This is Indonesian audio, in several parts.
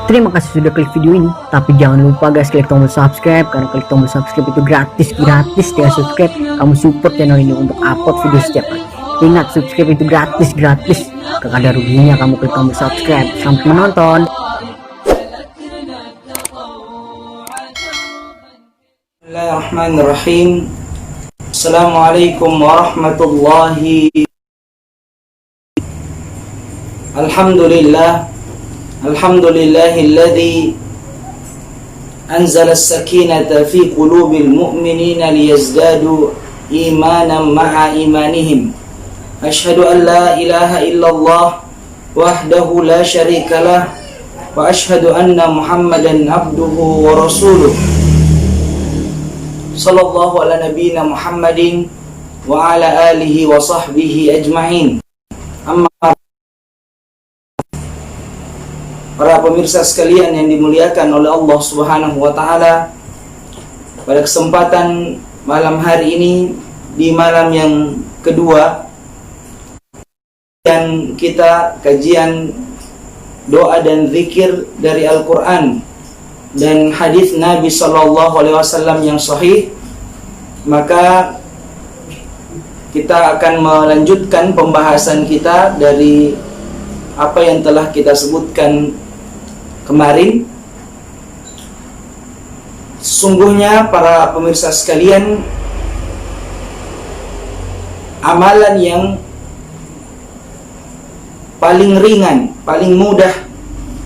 Terima kasih sudah klik video ini, tapi jangan lupa guys klik tombol subscribe, karena klik tombol subscribe itu gratis dengan subscribe kamu support channel ini untuk upload video setiap hari. Ingat, subscribe itu gratis, gak ada ruginya kamu klik tombol subscribe. Selamat menonton. Bismillahirrahmanirrahim. Assalamualaikum warahmatullahi. Alhamdulillah. Alhamdulillahilladzi anzala as-sakinata fi qulubil mu'minina liyazdadu imanan ma'a imanihim. Ashhadu an la ilaha illallah wahdahu la syarikalah wa ashhadu anna Muhammadan abduhu wa rasuluh. Sallallahu ala nabiyyina Muhammadin wa ala alihi wa sahbihi ajma'in. Amma para pemirsa sekalian yang dimuliakan oleh Allah Subhanahu wa taala, pada kesempatan malam hari ini, di malam yang kedua dan kita kajian doa dan zikir dari Al-Qur'an dan hadis Nabi sallallahu alaihi wasallam yang sahih, maka kita akan melanjutkan pembahasan kita dari apa yang telah kita sebutkan kemarin. Sesungguhnya para pemirsa sekalian, amalan yang paling ringan, paling mudah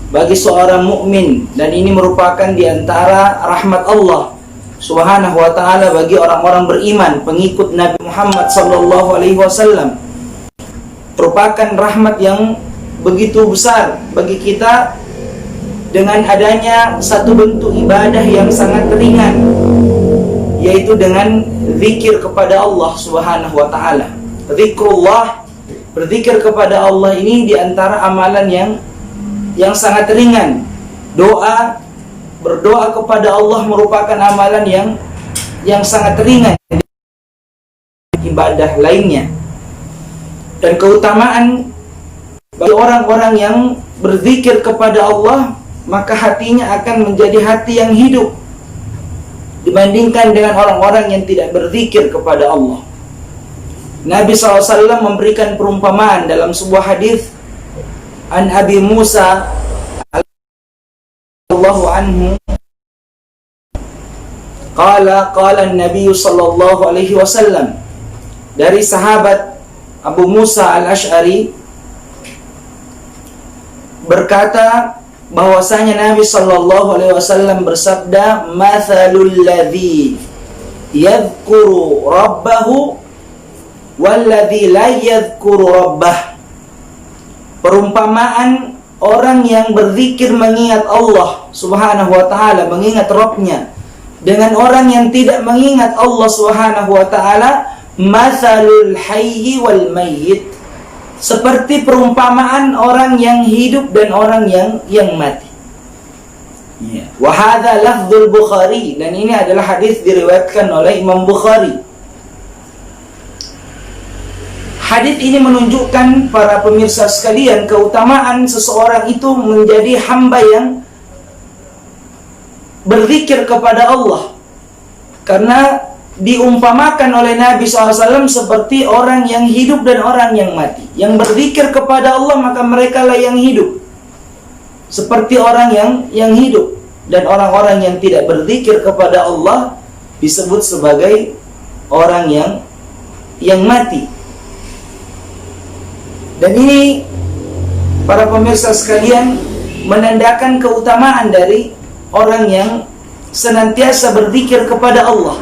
bagi seorang mukmin, dan ini merupakan di antara rahmat Allah Subhanahu wa taala bagi orang-orang beriman, pengikut Nabi Muhammad sallallahu alaihi wasallam, merupakan rahmat yang begitu besar bagi kita dengan adanya satu bentuk ibadah yang sangat ringan, yaitu dengan zikir kepada Allah Subhanahu wa taala. Zikrullah, berzikir kepada Allah ini di antara amalan yang sangat ringan. Berdoa kepada Allah merupakan amalan yang sangat ringan ibadah lainnya. Dan keutamaan bagi orang-orang yang berzikir kepada Allah, maka hatinya akan menjadi hati yang hidup dibandingkan dengan orang-orang yang tidak berzikir kepada Allah. Nabi SAW memberikan perumpamaan dalam sebuah hadis an Abi Musa radhiyallahu anhu, qala Nabi sallallahu alaihi wasallam, dari sahabat Abu Musa al-Ash'ari berkata bahwasanya Nabi sallallahu alaihi wasallam bersabda, "Mathalul ladzi yadhkuru rabbahu wal ladzi la yadhkuru rabbah." Perumpamaan orang yang berzikir mengingat Allah Subhanahu wa taala, mengingat Rabbnya, dengan orang yang tidak mengingat Allah Subhanahu wa taala, mathalul hayyi wal mayyit, seperti perumpamaan orang yang hidup dan orang yang mati. Wa hadza lafdzul Bukhari, dan ini adalah hadis diriwayatkan oleh Imam Bukhari. Hadis ini menunjukkan para pemirsa sekalian keutamaan seseorang itu menjadi hamba yang berzikir kepada Allah, karena diumpamakan oleh Nabi SAW seperti orang yang hidup dan orang yang mati. Yang berzikir kepada Allah, maka mereka lah yang hidup, seperti orang yang hidup. Dan orang-orang yang tidak berzikir kepada Allah disebut sebagai orang yang mati. Dan ini, para pemirsa sekalian, menandakan keutamaan dari orang yang senantiasa berzikir kepada Allah.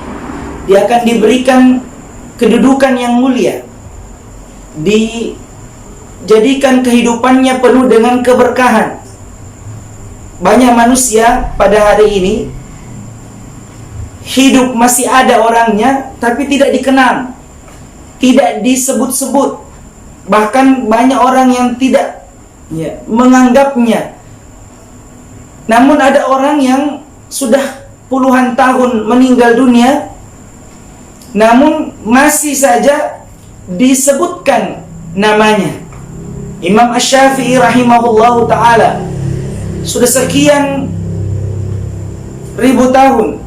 Dia akan diberikan kedudukan yang mulia, dijadikan kehidupannya penuh dengan keberkahan. Banyak manusia pada hari ini hidup masih ada orangnya, tapi tidak dikenal, tidak disebut-sebut. Bahkan banyak orang yang tidak menganggapnya. Namun ada orang yang sudah puluhan tahun meninggal dunia, namun masih saja disebutkan namanya. Imam Asy-Syafi'i rahimahullahu ta'ala sudah sekian ribu tahun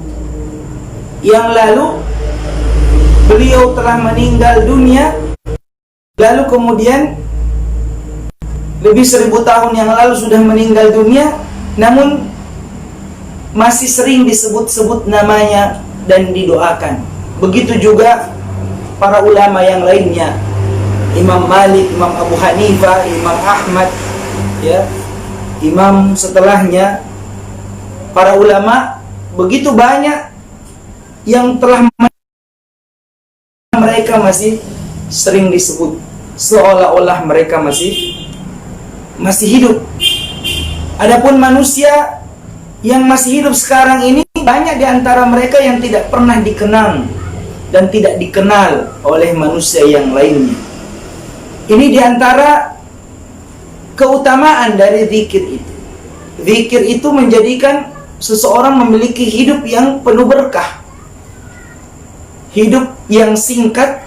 yang lalu beliau telah meninggal dunia, lalu kemudian lebih 1000 tahun yang lalu sudah meninggal dunia, namun masih sering disebut-sebut namanya dan didoakan. Begitu juga para ulama yang lainnya, Imam Malik, Imam Abu Hanifah, Imam Ahmad, ya, imam setelahnya, para ulama begitu banyak yang telah mereka masih sering disebut seolah-olah mereka masih hidup. Adapun manusia yang masih hidup sekarang ini, banyak di antara mereka yang tidak pernah dikenal dan tidak dikenal oleh manusia yang lainnya. Ini di antara keutamaan dari zikir itu. Zikir itu menjadikan seseorang memiliki hidup yang penuh berkah, hidup yang singkat,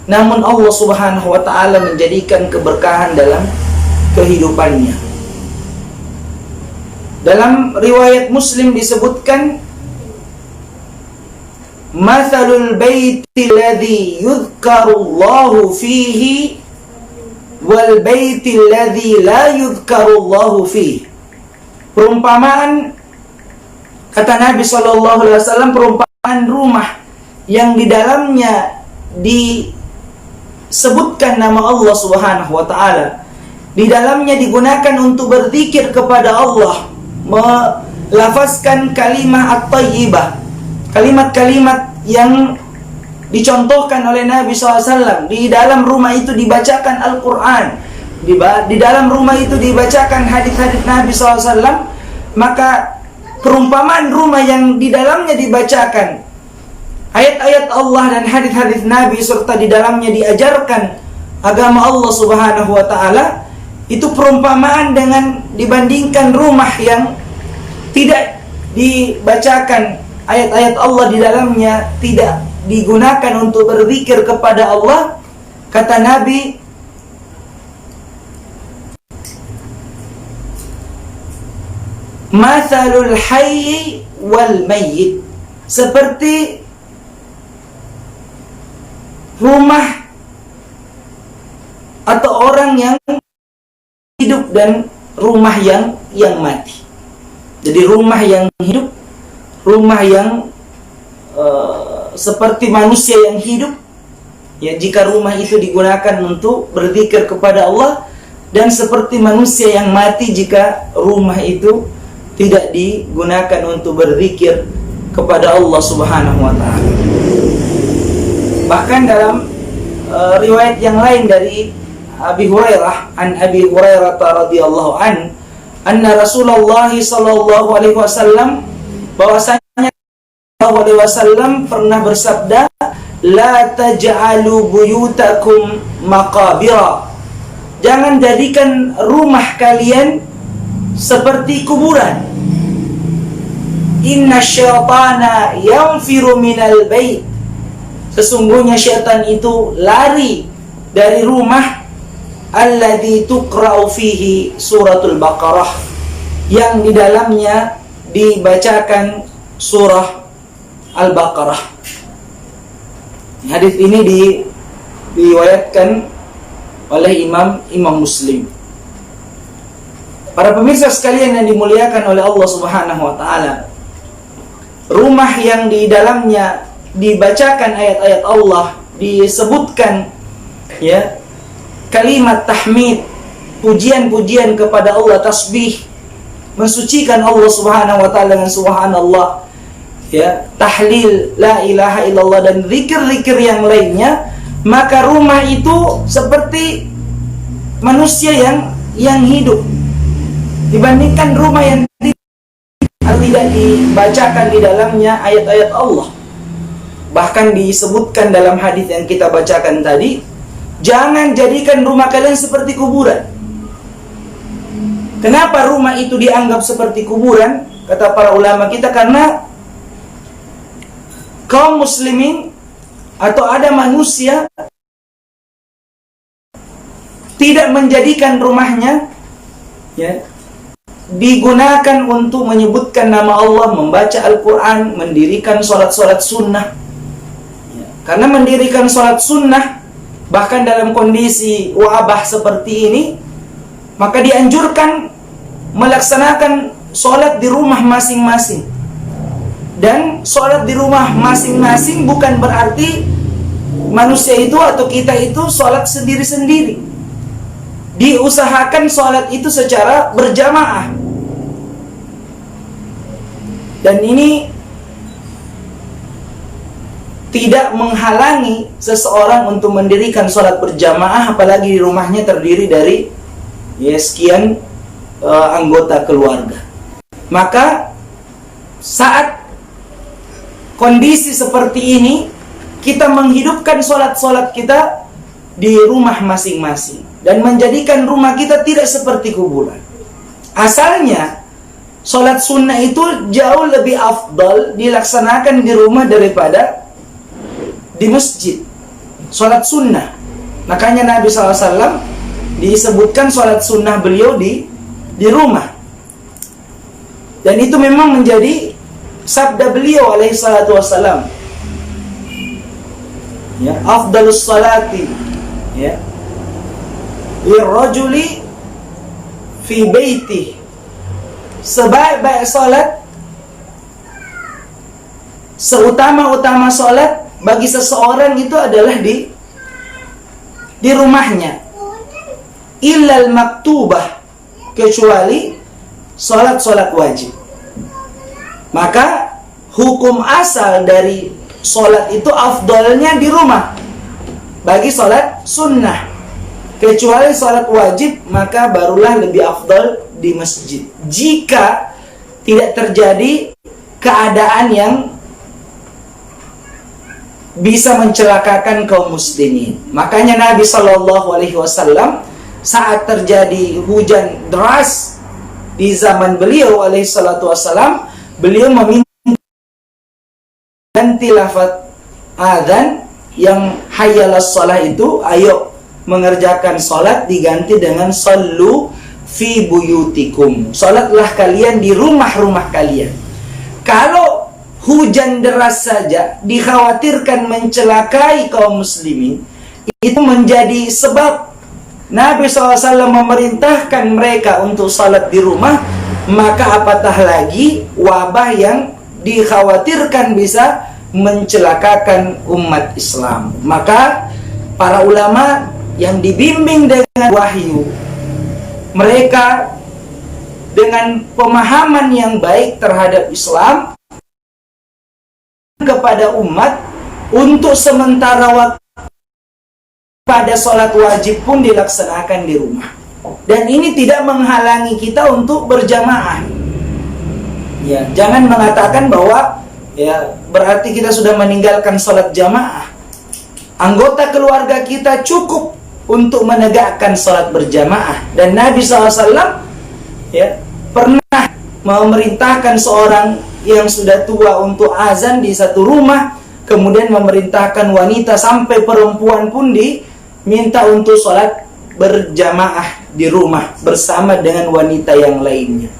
namun Allah Subhanahu wa ta'ala menjadikan keberkahan dalam kehidupannya. Dalam riwayat Muslim disebutkan, "Mathalul baiti alladhi yudhkarullahu fihi wal baiti alladhi la yudhkarullahu fihi." Perumpamaan, kata Nabi SAW, perumpamaan rumah yang di dalamnya disebutkan nama Allah Subhanahu wa ta'ala, di dalamnya digunakan untuk berzikir kepada Allah, melafazkan kalimat at-tayyibah, kalimat-kalimat yang dicontohkan oleh Nabi SAW. Di dalam rumah itu dibacakan Al-Quran, di dalam rumah itu dibacakan hadis-hadis Nabi SAW, maka perumpamaan rumah yang di dalamnya dibacakan ayat-ayat Allah dan hadis-hadis Nabi, serta di dalamnya diajarkan agama Allah Subhanahu wa ta'ala, itu perumpamaan dengan dibandingkan rumah yang tidak dibacakan ayat-ayat Allah di dalamnya, tidak digunakan untuk berzikir kepada Allah. Kata Nabi, "Mathalul hayyi wal mayyit," seperti rumah atau orang yang hidup dan rumah yang mati. Jadi rumah yang hidup, rumah yang seperti manusia yang hidup, ya, jika rumah itu digunakan untuk berzikir kepada Allah, dan seperti manusia yang mati jika rumah itu tidak digunakan untuk berzikir kepada Allah Subhanahu wa ta'ala. Bahkan dalam riwayat yang lain dari Abi Hurairah, an Abi Hurairah radhiyallahu anna Rasulullah sallallahu alaihi wasallam, bahwasanya sallallahu alaihi wasallam pernah bersabda, "La taj'alu buyutakum maqabira." Jangan jadikan rumah kalian seperti kuburan. "Inna syaitana yanfiru minal bait." Sesungguhnya syaitan itu lari dari rumah alladzi tuqra'u fihi suratul Baqarah, yang di dalamnya dibacakan surah Al-Baqarah. Hadis ini diriwayatkan oleh Imam Muslim. Para pemirsa sekalian yang dimuliakan oleh Allah Subhanahu wa ta'ala, rumah yang di dalamnya dibacakan ayat-ayat Allah, disebutkan, ya, kalimat tahmid, pujian-pujian kepada Allah, tasbih, mensucikan Allah Subhanahu wa ta'ala dengan subhanallah, ya, tahlil, la ilaha illallah, dan zikir-zikir yang lainnya, maka rumah itu seperti manusia yang hidup, dibandingkan rumah yang tidak dibacakan di dalamnya ayat-ayat Allah. Bahkan disebutkan dalam hadis yang kita bacakan tadi, jangan jadikan rumah kalian seperti kuburan. Kenapa rumah itu dianggap seperti kuburan? Kata para ulama kita, karena kaum muslimin atau ada manusia tidak menjadikan rumahnya, ya, digunakan untuk menyebutkan nama Allah, membaca Al-Quran, mendirikan sholat-sholat sunnah. Karena mendirikan sholat sunnah, bahkan dalam kondisi wabah seperti ini, maka dianjurkan melaksanakan sholat di rumah masing-masing. Dan sholat di rumah masing-masing bukan berarti manusia itu atau kita itu sholat sendiri-sendiri. Diusahakan sholat itu secara berjamaah. Dan ini tidak menghalangi seseorang untuk mendirikan sholat berjamaah, apalagi di rumahnya terdiri dari sekian anggota keluarga. Maka saat kondisi seperti ini, kita menghidupkan sholat-sholat kita di rumah masing-masing dan menjadikan rumah kita tidak seperti kuburan. Asalnya sholat sunnah itu jauh lebih afdal dilaksanakan di rumah daripada di masjid. Sholat sunnah, makanya Nabi SAW disebutkan sholat sunnah beliau di rumah. Dan itu memang menjadi sabda beliau alaihi salatu wassalam, ya, afdalus salati, ya, lirrajuli fi baiti, sebaik-baik salat, seutama-utama salat bagi seseorang itu adalah di rumahnya, illal maktubah, kecuali salat-salat wajib. Maka hukum asal dari salat itu afdalnya di rumah bagi salat sunnah. Kecuali salat wajib, maka barulah lebih afdal di masjid, jika tidak terjadi keadaan yang bisa mencelakakan kaum muslimin. Makanya Nabi SAW saat terjadi hujan deras di zaman beliau alaihi salatu wassalam, beliau meminta ganti lafaz adzan yang hayyalas shalah itu, ayo mengerjakan salat, diganti dengan sallu fi buyutikum, salatlah kalian di rumah-rumah kalian. Kalau hujan deras saja dikhawatirkan mencelakai kaum muslimin, itu menjadi sebab Nabi SAW memerintahkan mereka untuk salat di rumah, maka apatah lagi wabah yang dikhawatirkan bisa mencelakakan umat Islam. Maka para ulama yang dibimbing dengan wahyu, mereka dengan pemahaman yang baik terhadap Islam, kepada umat untuk sementara waktu pada sholat wajib pun dilaksanakan di rumah. Dan ini tidak menghalangi kita untuk berjamaah. Ya, jangan mengatakan bahwa ya berarti kita sudah meninggalkan sholat jamaah. Anggota keluarga kita cukup untuk menegakkan sholat berjamaah. Dan Nabi SAW ya pernah memerintahkan seorang yang sudah tua untuk azan di satu rumah, kemudian memerintahkan wanita sampai perempuan pun diminta untuk sholat berjamaah di rumah bersama dengan wanita yang lainnya.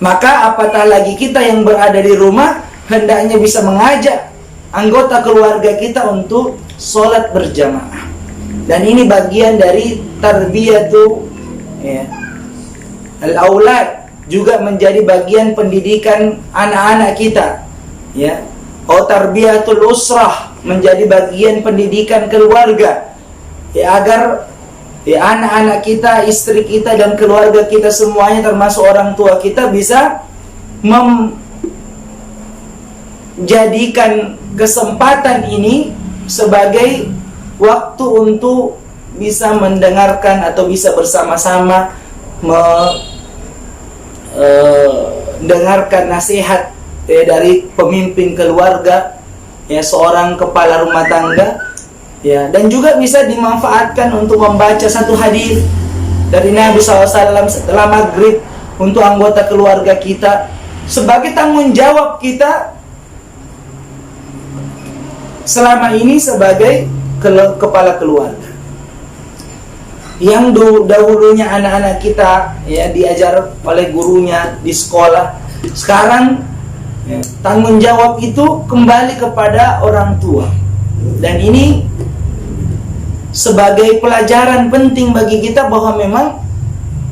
Maka apatah lagi kita yang berada di rumah hendaknya bisa mengajak anggota keluarga kita untuk sholat berjamaah. Dan ini bagian dari tarbiyatu ya, al-aulad, juga menjadi bagian pendidikan anak-anak kita, ya. Tarbiyatul usrah, menjadi bagian pendidikan keluarga, ya, agar ya anak-anak kita, istri kita dan keluarga kita semuanya termasuk orang tua kita bisa menjadikan kesempatan ini sebagai waktu untuk bisa mendengarkan atau bisa bersama-sama dengarkan nasihat ya, dari pemimpin keluarga, ya, seorang kepala rumah tangga, ya, dan juga bisa dimanfaatkan untuk membaca satu hadis dari Nabi SAW setelah maghrib untuk anggota keluarga kita sebagai tanggung jawab kita selama ini sebagai kepala keluarga. yang dahulunya anak-anak kita ya diajar oleh gurunya di sekolah, sekarang ya, tanggung jawab itu kembali kepada orang tua. Dan ini sebagai pelajaran penting bagi kita bahwa memang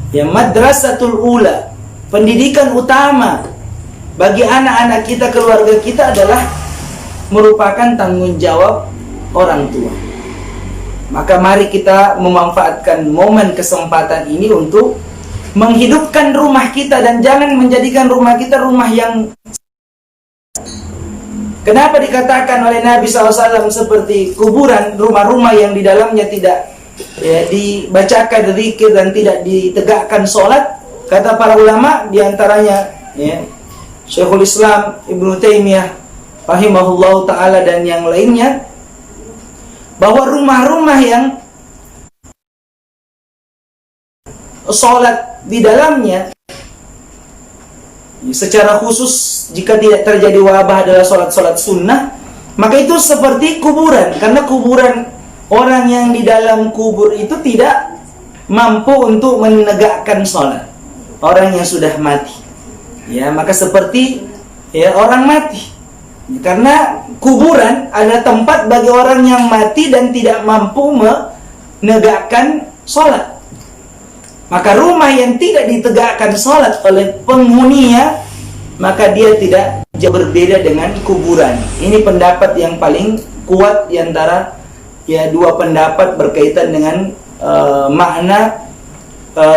ya madrasatul ula, pendidikan utama bagi anak-anak kita, keluarga kita adalah merupakan tanggung jawab orang tua. Maka mari kita memanfaatkan momen kesempatan ini untuk menghidupkan rumah kita dan jangan menjadikan rumah kita rumah yang... Kenapa dikatakan oleh Nabi SAW seperti kuburan, rumah-rumah yang di dalamnya tidak ya, dibacakan zikir dan tidak ditegakkan sholat? Kata para ulama, diantaranya ya, Syekhul Islam Ibnu Taimiyah rahimahullah ta'ala dan yang lainnya, bahwa rumah-rumah yang sholat di dalamnya secara khusus jika tidak terjadi wabah adalah sholat-sholat sunnah, maka itu seperti kuburan. Karena kuburan, orang yang di dalam kubur itu tidak mampu untuk menegakkan sholat, orang yang sudah mati ya, maka seperti ya orang mati. Karena kuburan adalah tempat bagi orang yang mati dan tidak mampu menegakkan sholat. Maka rumah yang tidak ditegakkan sholat oleh penghuninya, maka dia tidak jauh berbeda dengan kuburan. Ini pendapat yang paling kuat di antara ya dua pendapat berkaitan dengan makna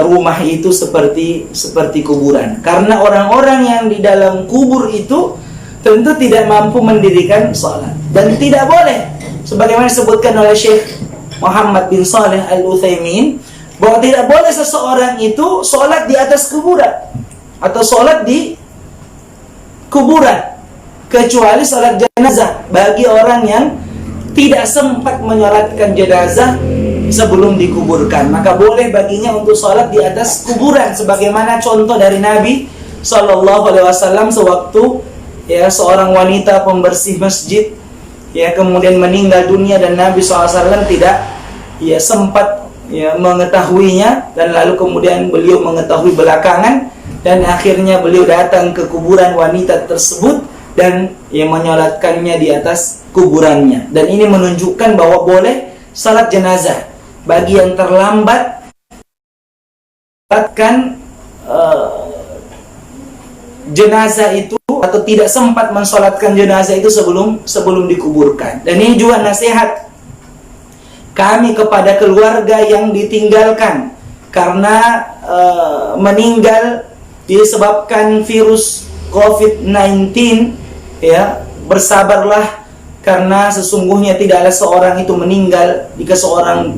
rumah itu seperti kuburan. Karena orang-orang yang di dalam kubur itu tentu tidak mampu mendirikan sholat. Dan tidak boleh, sebagaimana disebutkan oleh Syekh Muhammad bin Saleh Al-Utsaimin, bahwa tidak boleh seseorang itu sholat di atas kuburan atau sholat di kuburan, kecuali sholat jenazah bagi orang yang tidak sempat menyolatkan jenazah sebelum dikuburkan. Maka boleh baginya untuk sholat di atas kuburan, sebagaimana contoh dari Nabi SAW sewaktu ya seorang wanita pembersih masjid ya kemudian meninggal dunia dan Nabi SAW tidak ya sempat ya mengetahuinya, dan lalu kemudian beliau mengetahui belakangan dan akhirnya beliau datang ke kuburan wanita tersebut dan ya menyolatkannya di atas kuburannya. Dan ini menunjukkan bahwa boleh salat jenazah bagi yang terlambat mensolatkan jenazah itu atau tidak sempat mensolatkan jenazah itu sebelum dikuburkan. Dan ini juga nasihat kami kepada keluarga yang ditinggalkan karena meninggal disebabkan virus COVID-19 ya, bersabarlah karena sesungguhnya tidak ada seorang itu meninggal jika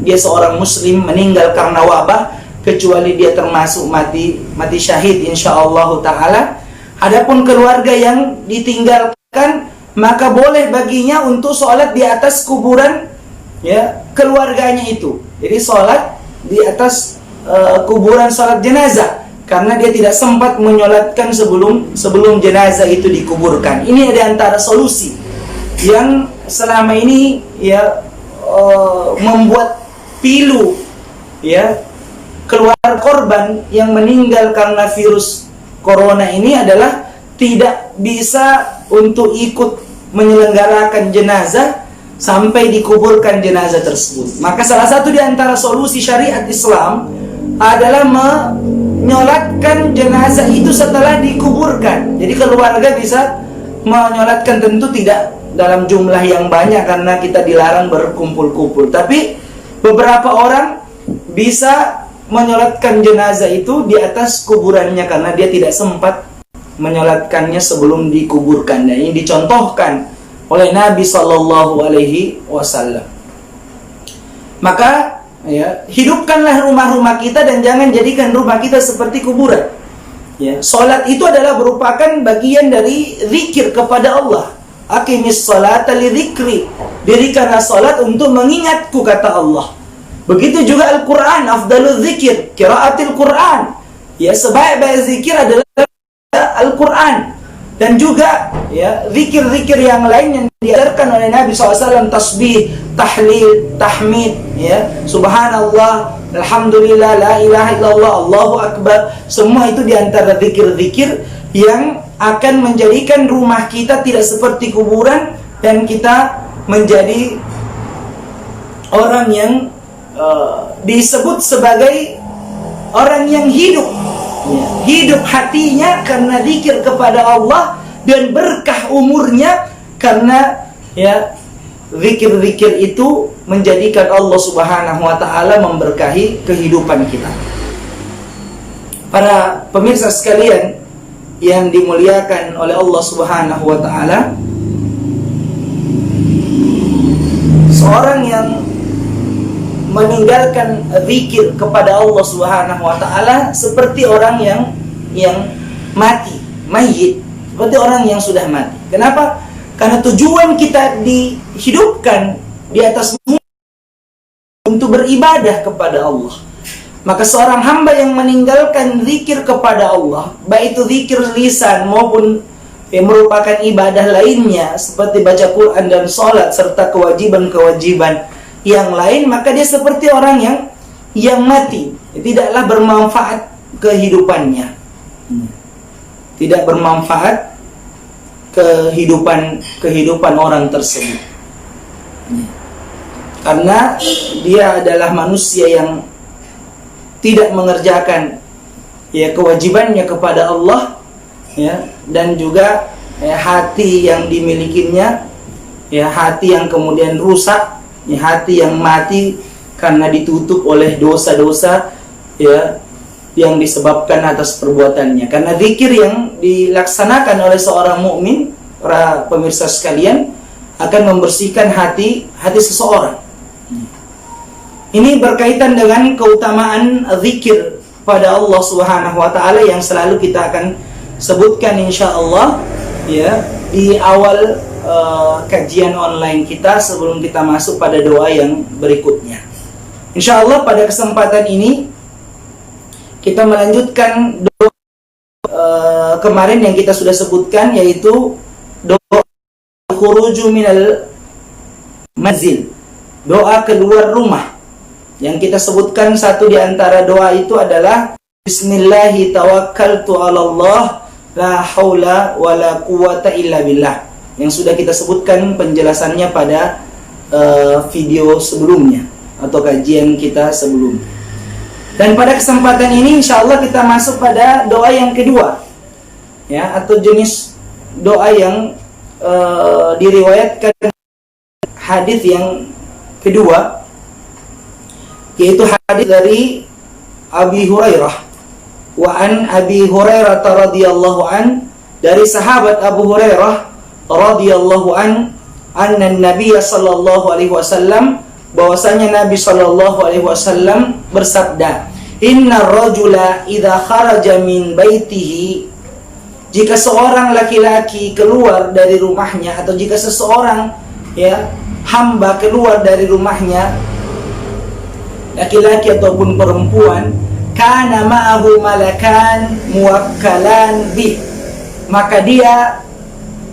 dia seorang muslim meninggal karena wabah kecuali dia termasuk mati syahid insyaallah taala. Adapun keluarga yang ditinggalkan maka boleh baginya untuk sholat di atas kuburan ya keluarganya itu. Jadi sholat di atas kuburan, sholat jenazah, karena dia tidak sempat menyolatkan sebelum jenazah itu dikuburkan. Ini ada antara solusi yang selama ini ya membuat pilu ya keluarga korban yang meninggal karena virus corona ini adalah tidak bisa untuk ikut menyelenggarakan jenazah sampai dikuburkan jenazah tersebut. Maka salah satu di antara solusi syariat Islam adalah menyolatkan jenazah itu setelah dikuburkan. Jadi keluarga bisa menyolatkan, tentu tidak dalam jumlah yang banyak karena kita dilarang berkumpul-kumpul, tapi beberapa orang bisa menyolatkan jenazah itu di atas kuburannya karena dia tidak sempat menyolatkannya sebelum dikuburkan. Dan ini dicontohkan oleh Nabi Sallallahu Alaihi Wasallam. Maka ya, hidupkanlah rumah-rumah kita dan jangan jadikan rumah kita seperti kuburan. Ya, salat itu adalah merupakan bagian dari zikir kepada Allah. Aqimis salata li dzikri. Dirikanlah salat untuk mengingatku, kata Allah. Begitu juga Al-Qur'an, afdalul zikir qiraatil Qur'an. Ya, sebaik-baik zikir adalah Al-Qur'an. Dan juga ya zikir-zikir yang lain yang diajarkan oleh Nabi SAW, tasbih, tahlil, tahmid, ya, subhanallah, alhamdulillah, la ilaha illallah, Allahu akbar. Semua itu diantara zikir-zikir yang akan menjadikan rumah kita tidak seperti kuburan dan kita menjadi orang yang disebut sebagai orang yang hidup, ya, hidup hatinya karena zikir kepada Allah, dan berkah umurnya karena ya zikir-zikir itu menjadikan Allah Subhanahu wa taala memberkahi kehidupan kita. Para pemirsa sekalian yang dimuliakan oleh Allah Subhanahu wa taala, seorang yang meninggalkan zikir kepada Allah Subhanahu wa taala seperti orang yang mati, mayit, seperti orang yang sudah mati. Kenapa? Karena tujuan kita dihidupkan di atas untuk beribadah kepada Allah. Maka seorang hamba yang meninggalkan zikir kepada Allah, baik itu zikir lisan maupun yang merupakan ibadah lainnya seperti baca Quran dan sholat serta kewajiban-kewajiban yang lain, maka dia seperti orang yang mati, tidaklah bermanfaat kehidupannya, tidak bermanfaat kehidupan orang tersebut, karena dia adalah manusia yang tidak mengerjakan ya kewajibannya kepada Allah, ya, dan juga hati yang dimilikinya, ya, hati yang kemudian rusak, ya, hati yang mati karena ditutup oleh dosa-dosa ya yang disebabkan atas perbuatannya. Karena zikir yang dilaksanakan oleh seorang mukmin, para pemirsa sekalian, akan membersihkan hati seseorang. Ini berkaitan dengan keutamaan zikir pada Allah Subhanahu wa taala yang selalu kita akan sebutkan insyaallah ya di awal kajian online kita sebelum kita masuk pada doa yang berikutnya. Insyaallah pada kesempatan ini kita melanjutkan doa kemarin yang kita sudah sebutkan, yaitu doa khuruju minal manzil, doa keluar rumah. Yang kita sebutkan satu di antara doa itu adalah Bismillahi tawakkaltu 'ala Allah la haula wala quwata illa billah, yang sudah kita sebutkan penjelasannya pada video sebelumnya atau kajian kita sebelumnya. Dan pada kesempatan ini insyaallah kita masuk pada doa yang kedua, ya, atau jenis doa yang diriwayatkan hadis yang kedua, yaitu hadis dari Abi Hurairah. Wa an Abi Hurairah radhiyallahu an, dari sahabat Abu Hurairah radhiyallahu an, anna Nabi sallallahu alaihi wasallam, bahwasanya Nabi sallallahu alaihi wasallam bersabda, inna rajula idza kharaja min baitihi, jika seorang laki-laki keluar dari rumahnya, atau jika seseorang ya hamba keluar dari rumahnya, laki-laki ataupun perempuan, kana ma'ahu malakan muwakkalan bih, maka dia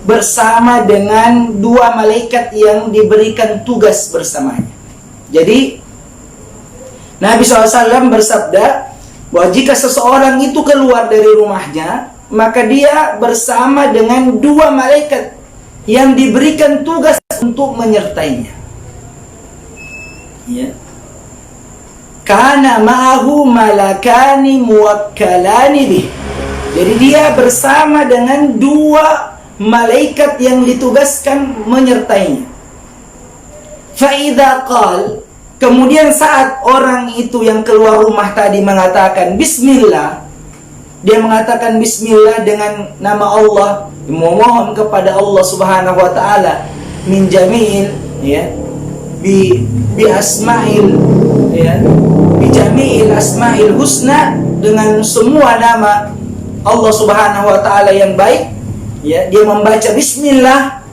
bersama dengan dua malaikat yang diberikan tugas bersamanya. Jadi Nabi SAW bersabda bahwa jika seseorang itu keluar dari rumahnya, maka dia bersama dengan dua malaikat yang diberikan tugas untuk menyertainya, ya. Kana ma'ahu malakani muwakkalani bih, jadi dia bersama dengan dua malaikat yang ditugaskan menyertainya. Fa idza qal, kemudian saat orang itu yang keluar rumah tadi mengatakan bismillah, dia mengatakan bismillah dengan nama Allah, memohon kepada Allah Subhanahu wa taala min jamil, ya, bi asma'il, ya, bi jamil asma'il husna, dengan semua nama Allah Subhanahu wa taala yang baik, ya, dia membaca bismillah.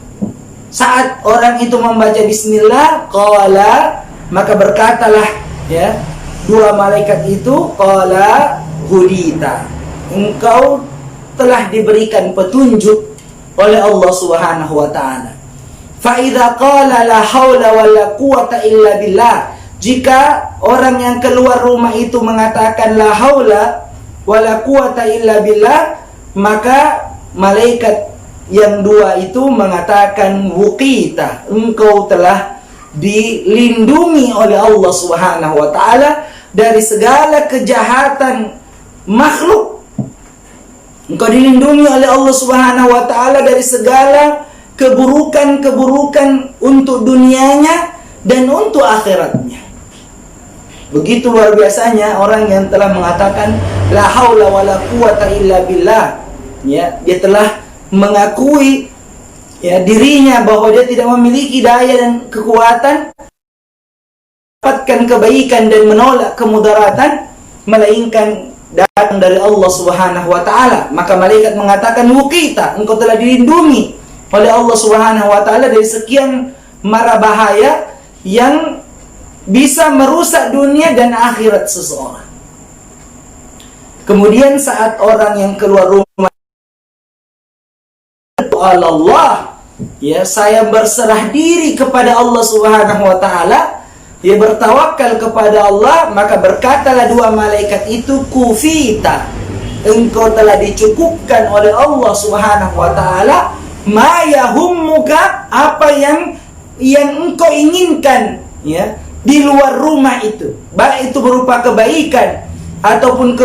Saat orang itu membaca bismillah, qala, maka berkatalah ya dua malaikat itu, qala hudita, engkau telah diberikan petunjuk oleh Allah Subhanahu wa taala. Fa idza qala la haula wala quwata illa billah, jika orang yang keluar rumah itu mengatakan la haula wala quwata illa billah, maka malaikat yang dua itu mengatakan wuqita, engkau telah dilindungi oleh Allah Subhanahu wa taala dari segala kejahatan makhluk. Engkau dilindungi oleh Allah Subhanahu wa taala dari segala keburukan-keburukan untuk dunianya dan untuk akhiratnya. Begitu luar biasanya orang yang telah mengatakan la haula wala quwata illa billah. Ya, dia telah mengakui ya dirinya bahwa dia tidak memiliki daya dan kekuatan mendapatkan kebaikan dan menolak kemudaratan melainkan datang dari Allah Subhanahu wa taala. Maka malaikat mengatakan wuqita, engkau telah dilindungi oleh Allah Subhanahu wa taala dari sekian mara bahaya yang bisa merusak dunia dan akhirat seseorang. Kemudian saat orang yang keluar rumah, Allah, ya, saya berserah diri kepada Allah Subhanahu wa taala, dia bertawakal kepada Allah, maka berkatalah dua malaikat itu, kufita, engkau telah dicukupkan oleh Allah Subhanahu wa taala ma yahummuka, apa yang engkau inginkan, ya, di luar rumah itu, baik itu berupa kebaikan ataupun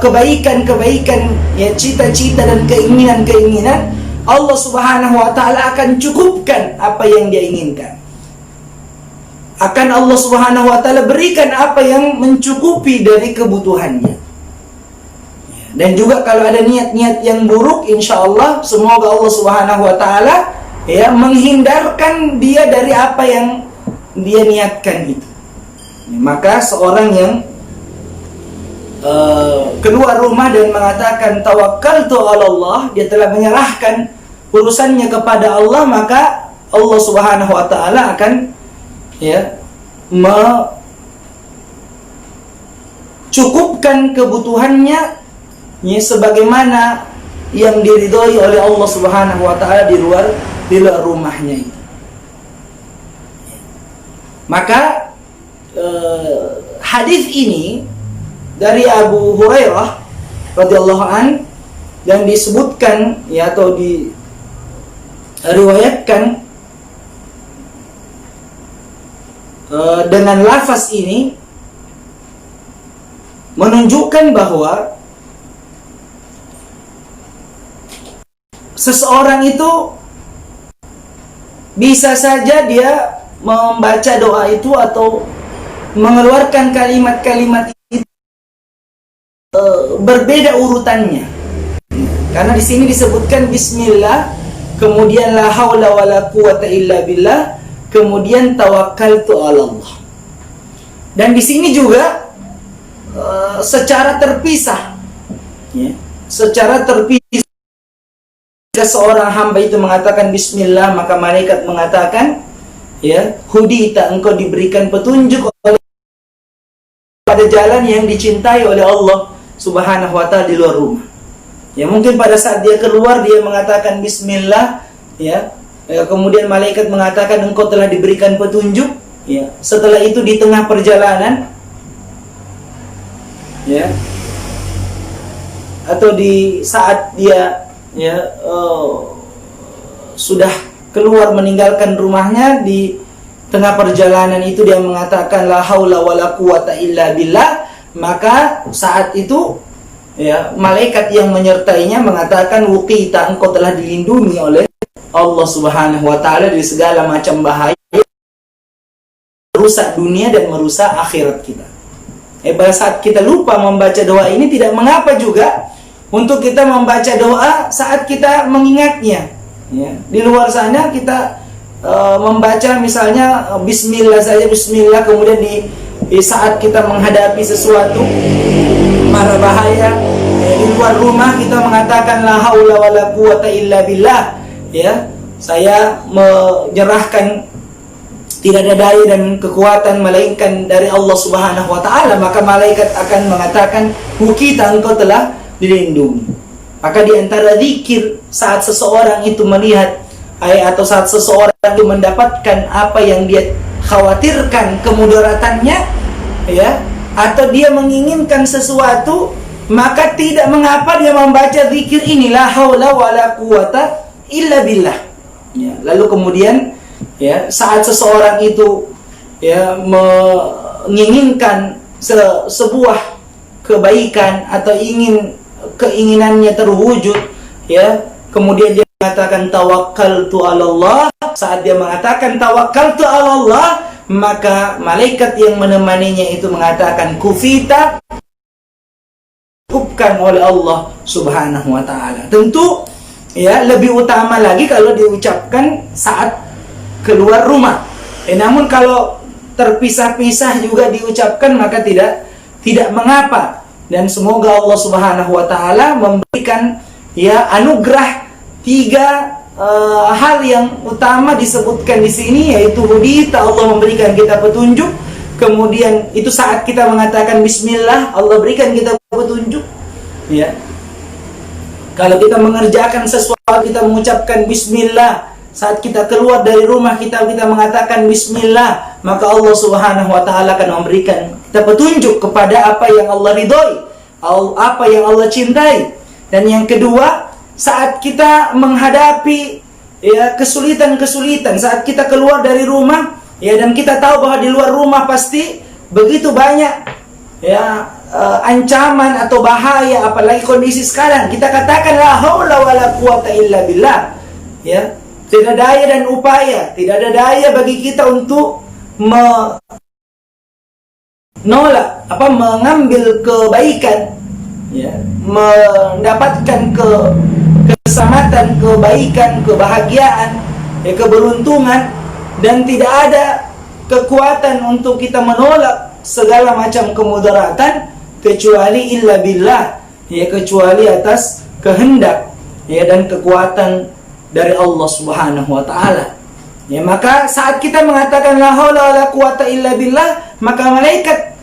kebaikan-kebaikan, ya, cita-cita dan keinginan-keinginan, Allah Subhanahu wa taala akan cukupkan apa yang dia inginkan. Akan Allah Subhanahu wa taala berikan apa yang mencukupi dari kebutuhannya. Dan juga kalau ada niat-niat yang buruk, insya Allah semoga Allah Subhanahu wa taala, ya, menghindarkan dia dari apa yang dia niatkan itu. Maka seorang yang keluar rumah dan mengatakan tawakkaltu 'ala Allah, dia telah menyerahkan urusannya kepada Allah, maka Allah Subhanahu wa taala akan, ya, mencukupkan kebutuhannya, ya, sebagaimana yang diridhoi oleh Allah Subhanahu wa taala di luar rumahnya itu. Maka hadis ini dari Abu Hurairah radhiyallahu an, dan disebutkan, ya, atau diriwayatkan dengan lafaz ini menunjukkan bahwa seseorang itu bisa saja dia membaca doa itu atau mengeluarkan kalimat-kalimat itu berbeda urutannya. Karena di sini disebutkan bismillah, kemudian la haula wala quwata illa billah, kemudian tawakkaltu 'ala Allah. Dan di sini juga secara terpisah, ya, secara terpisah. Jika seorang hamba itu mengatakan bismillah, maka malaikat mengatakan, ya, hudita, engkau diberikan petunjuk oleh pada jalan yang dicintai oleh Allah Subhanahu wa taala di luar rumah. Ya, mungkin pada saat dia keluar dia mengatakan bismillah, ya, kemudian malaikat mengatakan engkau telah diberikan petunjuk, ya. Setelah itu di tengah perjalanan, ya, atau di saat dia, ya, sudah keluar meninggalkan rumahnya, di tengah perjalanan itu dia mengatakan la haula wala quwata illa billah, maka saat itu, ya, malaikat yang menyertainya mengatakan wuqita, engkau telah dilindungi oleh Allah Subhanahu wa taala dari segala macam bahaya merusak dunia dan merusak akhirat kita. Pada saat kita lupa membaca doa ini, tidak mengapa juga untuk kita membaca doa saat kita mengingatnya, ya. Di luar sana kita membaca misalnya bismillah saja, bismillah, kemudian di saat kita menghadapi sesuatu mara bahaya, ya, di luar rumah kita mengatakan la haula wala quwata illa billah, ya, saya menyerahkan tidak ada daya dan kekuatan melainkan dari Allah Subhanahu wa taala, maka malaikat akan mengatakan, "Kita, engkau telah dilindungi." Maka di antara zikir saat seseorang itu melihat atau saat seseorang itu mendapatkan apa yang dia khawatirkan kemudaratannya, ya, atau dia menginginkan sesuatu, maka tidak mengapa dia membaca zikir ini, la haula wala quwata illa billah. Ya, lalu kemudian, ya, saat seseorang itu, ya, menginginkan sebuah kebaikan atau keinginannya terwujud, ya, kemudian dia mengatakan tawakkaltu 'alallah. Saat dia mengatakan tawakkaltu 'alallah, maka malaikat yang menemaninya itu mengatakan kufita, dicukupkan oleh Allah Subhanahu wa taala. Tentu, ya, lebih utama lagi kalau diucapkan saat keluar rumah. Namun kalau terpisah-pisah juga diucapkan maka tidak mengapa. Dan semoga Allah Subhanahu wa taala memberikan, ya, anugerah 3 hal yang utama disebutkan di sini, yaitu hudita, Allah memberikan kita petunjuk. Kemudian itu saat kita mengatakan bismillah, Allah berikan kita petunjuk, ya. Kalau kita mengerjakan sesuatu, kita mengucapkan bismillah. Saat kita keluar dari rumah kita mengatakan bismillah, maka Allah Subhanahu wa taala akan memberikan kita petunjuk kepada apa yang Allah ridhoi, apa yang Allah cintai. Dan yang kedua, saat kita menghadapi, ya, kesulitan-kesulitan, saat kita keluar dari rumah, ya, dan kita tahu bahwa di luar rumah pasti begitu banyak, ya, ancaman atau bahaya, apalagi kondisi sekarang, kita katakan la haula wala quwata illa billah, ya. Tidak daya dan upaya, tidak ada daya bagi kita untuk mengambil kebaikan, ya, mendapatkan keselamatan, kebaikan, kebahagiaan, ya, keberuntungan, dan tidak ada kekuatan untuk kita menolak segala macam kemudaratan kecuali illa billah, ya, kecuali atas kehendak, ya, dan kekuatan dari Allah Subhanahu wa taala. Ya, maka saat kita mengatakan la haula wala quwata illa billah, maka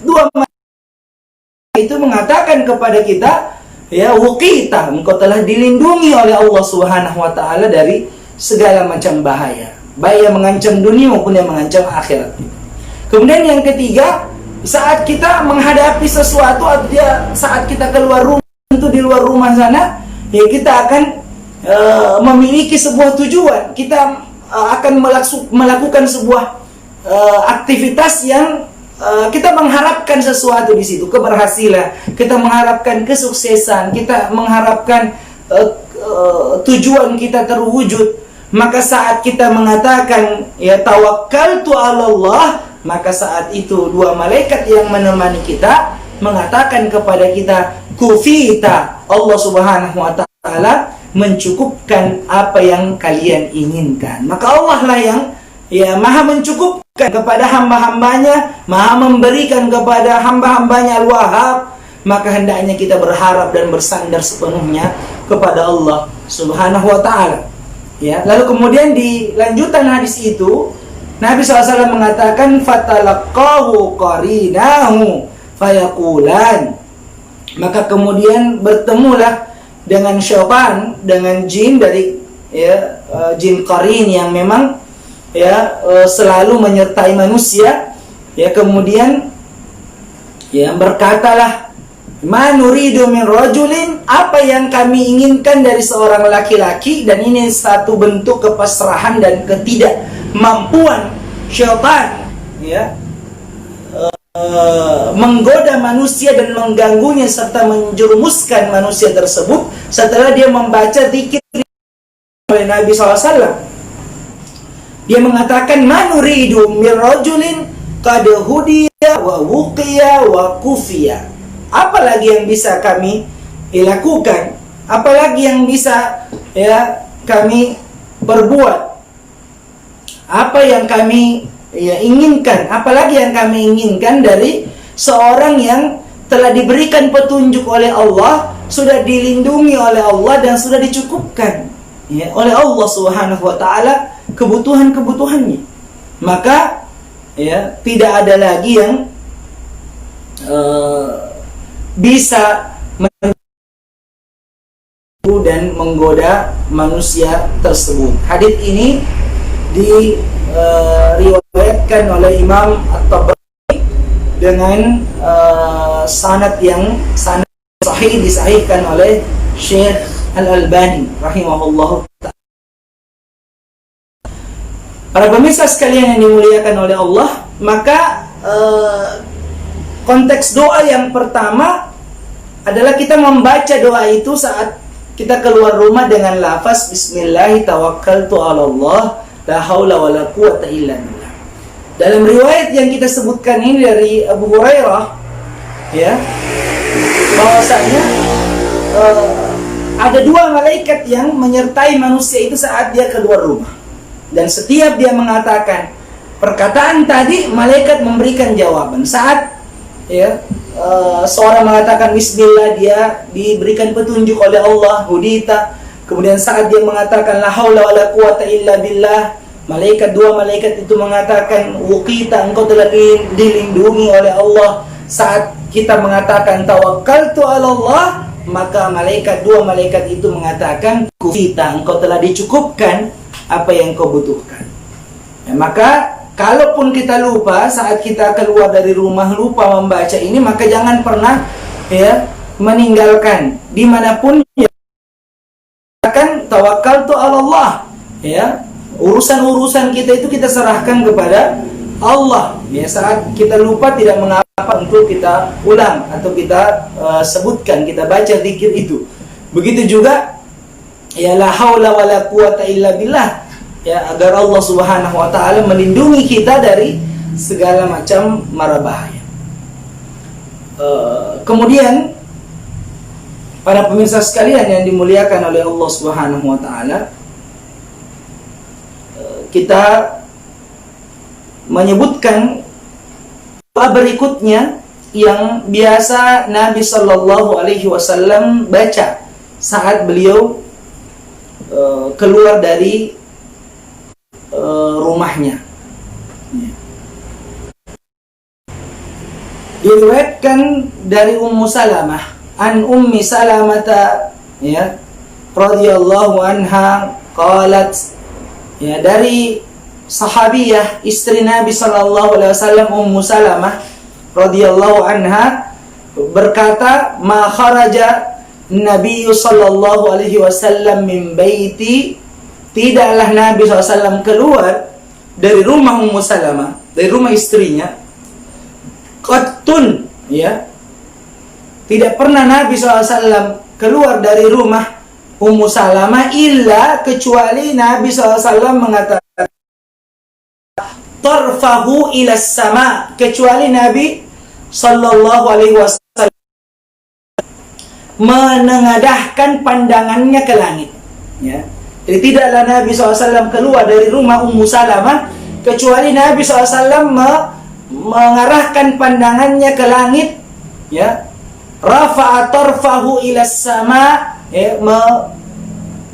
dua malaikat itu mengatakan kepada kita, ya, wuqita, engkau telah dilindungi oleh Allah Subhanahu wa taala dari segala macam bahaya, baik yang mengancam dunia maupun yang mengancam akhirat. Kemudian yang ketiga, saat kita menghadapi sesuatu, saat kita keluar rumah, tentu di luar rumah sana, ya, kita akan memiliki sebuah tujuan. Kita akan melakukan sebuah aktivitas yang kita mengharapkan sesuatu di situ, keberhasilan, kita mengharapkan kesuksesan, kita mengharapkan tujuan kita terwujud. Maka saat kita mengatakan, ya, tawakkaltu 'alallah, maka saat itu dua malaikat yang menemani kita mengatakan kepada kita kufita, Allah Subhanahu wa taala mencukupkan apa yang kalian inginkan. Maka Allah lah yang, ya, maha mencukupkan kepada hamba-hambanya, maha memberikan kepada hamba-hambanya Al-Wahhab. Maka hendaknya kita berharap dan bersandar sepenuhnya kepada Allah Subhanahu wa ta'ala. Ya, lalu kemudian di lanjutan hadis itu Nabi SAW mengatakan fatalaqahu qarinahu fayaqulan, maka kemudian bertemulah dengan syaitan, dengan jin dari, ya, jin qarin yang memang, ya, selalu menyertai manusia, ya, kemudian, ya, berkatalah ma nuridu min rajulin, apa yang kami inginkan dari seorang laki-laki. Dan ini satu bentuk kepasrahan dan ketidakmampuan syaitan, ya, menggoda manusia dan mengganggunya serta menjerumuskan manusia tersebut setelah dia membaca zikir oleh Nabi SAW. Dia mengatakan manuridu min rajulin qad hudiya wa wuqiya wa kufiya. Apalagi yang bisa kami lakukan, apalagi yang bisa, ya, kami perbuat, apa yang kami, ya, inginkan, apalagi yang kami inginkan dari seorang yang telah diberikan petunjuk oleh Allah, sudah dilindungi oleh Allah, dan sudah dicukupkan, ya, oleh Allah Subhanahu wa taala kebutuhan-kebutuhannya. Maka, ya, tidak ada lagi yang bisa mengganggu dan menggoda manusia tersebut. Hadits ini diriwayatkan oleh Imam At-Tabrani dengan sanad yang sahih, disahihkan oleh Syekh Al-Albani rahimahullah ta'ala. Para pemirsa sekalian yang dimuliakan oleh Allah, maka konteks doa yang pertama adalah kita membaca doa itu saat kita keluar rumah dengan lafaz Bismillahi tawakkaltu 'ala Allah la haula wala quwata illa billah. Dalam riwayat yang kita sebutkan ini dari Abu Hurairah, ya, bahwasanya ada dua malaikat yang menyertai manusia itu saat dia keluar rumah. Dan setiap dia mengatakan perkataan tadi, malaikat memberikan jawaban. Saat seorang mengatakan Bismillah, dia diberikan petunjuk oleh Allah, hudita. Kemudian saat dia mengatakan la haula wala quwata illa billah, dua malaikat itu mengatakan wuqita, engkau telah dilindungi oleh Allah. Saat kita mengatakan tawakkaltu 'ala Allah, maka dua malaikat itu mengatakan kufita, engkau telah dicukupkan apa yang kau butuhkan. Maka kalaupun kita lupa saat kita keluar dari rumah, lupa membaca ini, maka jangan pernah meninggalkan dimanapun akan tawakkaltu 'ala Allah. Urusan-urusan kita itu kita serahkan kepada Allah. Saat kita lupa, tidak mengapa untuk kita ulang atau kita sebutkan, kita baca zikir itu. Begitu juga la haula wala quwata illa billah, agar Allah Subhanahu wa taala melindungi kita dari segala macam mara bahaya. Kemudian para pemirsa sekalian yang dimuliakan oleh Allah Subhanahu wa taala, kita menyebutkan doa berikutnya yang biasa Nabi Shallallahu Alaihi Wasallam baca saat beliau keluar dari rumahnya. Diriwayatkan dari Ummu Salamah, an Ummi Salamata, radhiyallahu anha, qalat, dari sahabiyah istri Nabi sallallahu alaihi wasallam, Ummu Salamah radhiyallahu anha berkata, ma kharaja Nabi sallallahu alaihi wasallam min baiti, tidaklah Nabi SAW keluar dari rumah Ummu Salamah, dari rumah istrinya, qattun, tidak pernah Nabi SAW keluar dari rumah Ummu Salamah illa kecuali Nabi SAW mengatakan tarfahu ila sama, kecuali Nabi sallallahu alaihi wasallam menengadahkan pandangannya ke langit. Jadi tidaklah Nabi SAW keluar dari rumah Ummu Salamah kecuali Nabi SAW mengarahkan pandangannya ke langit, rafa'a tarfahu ila sama,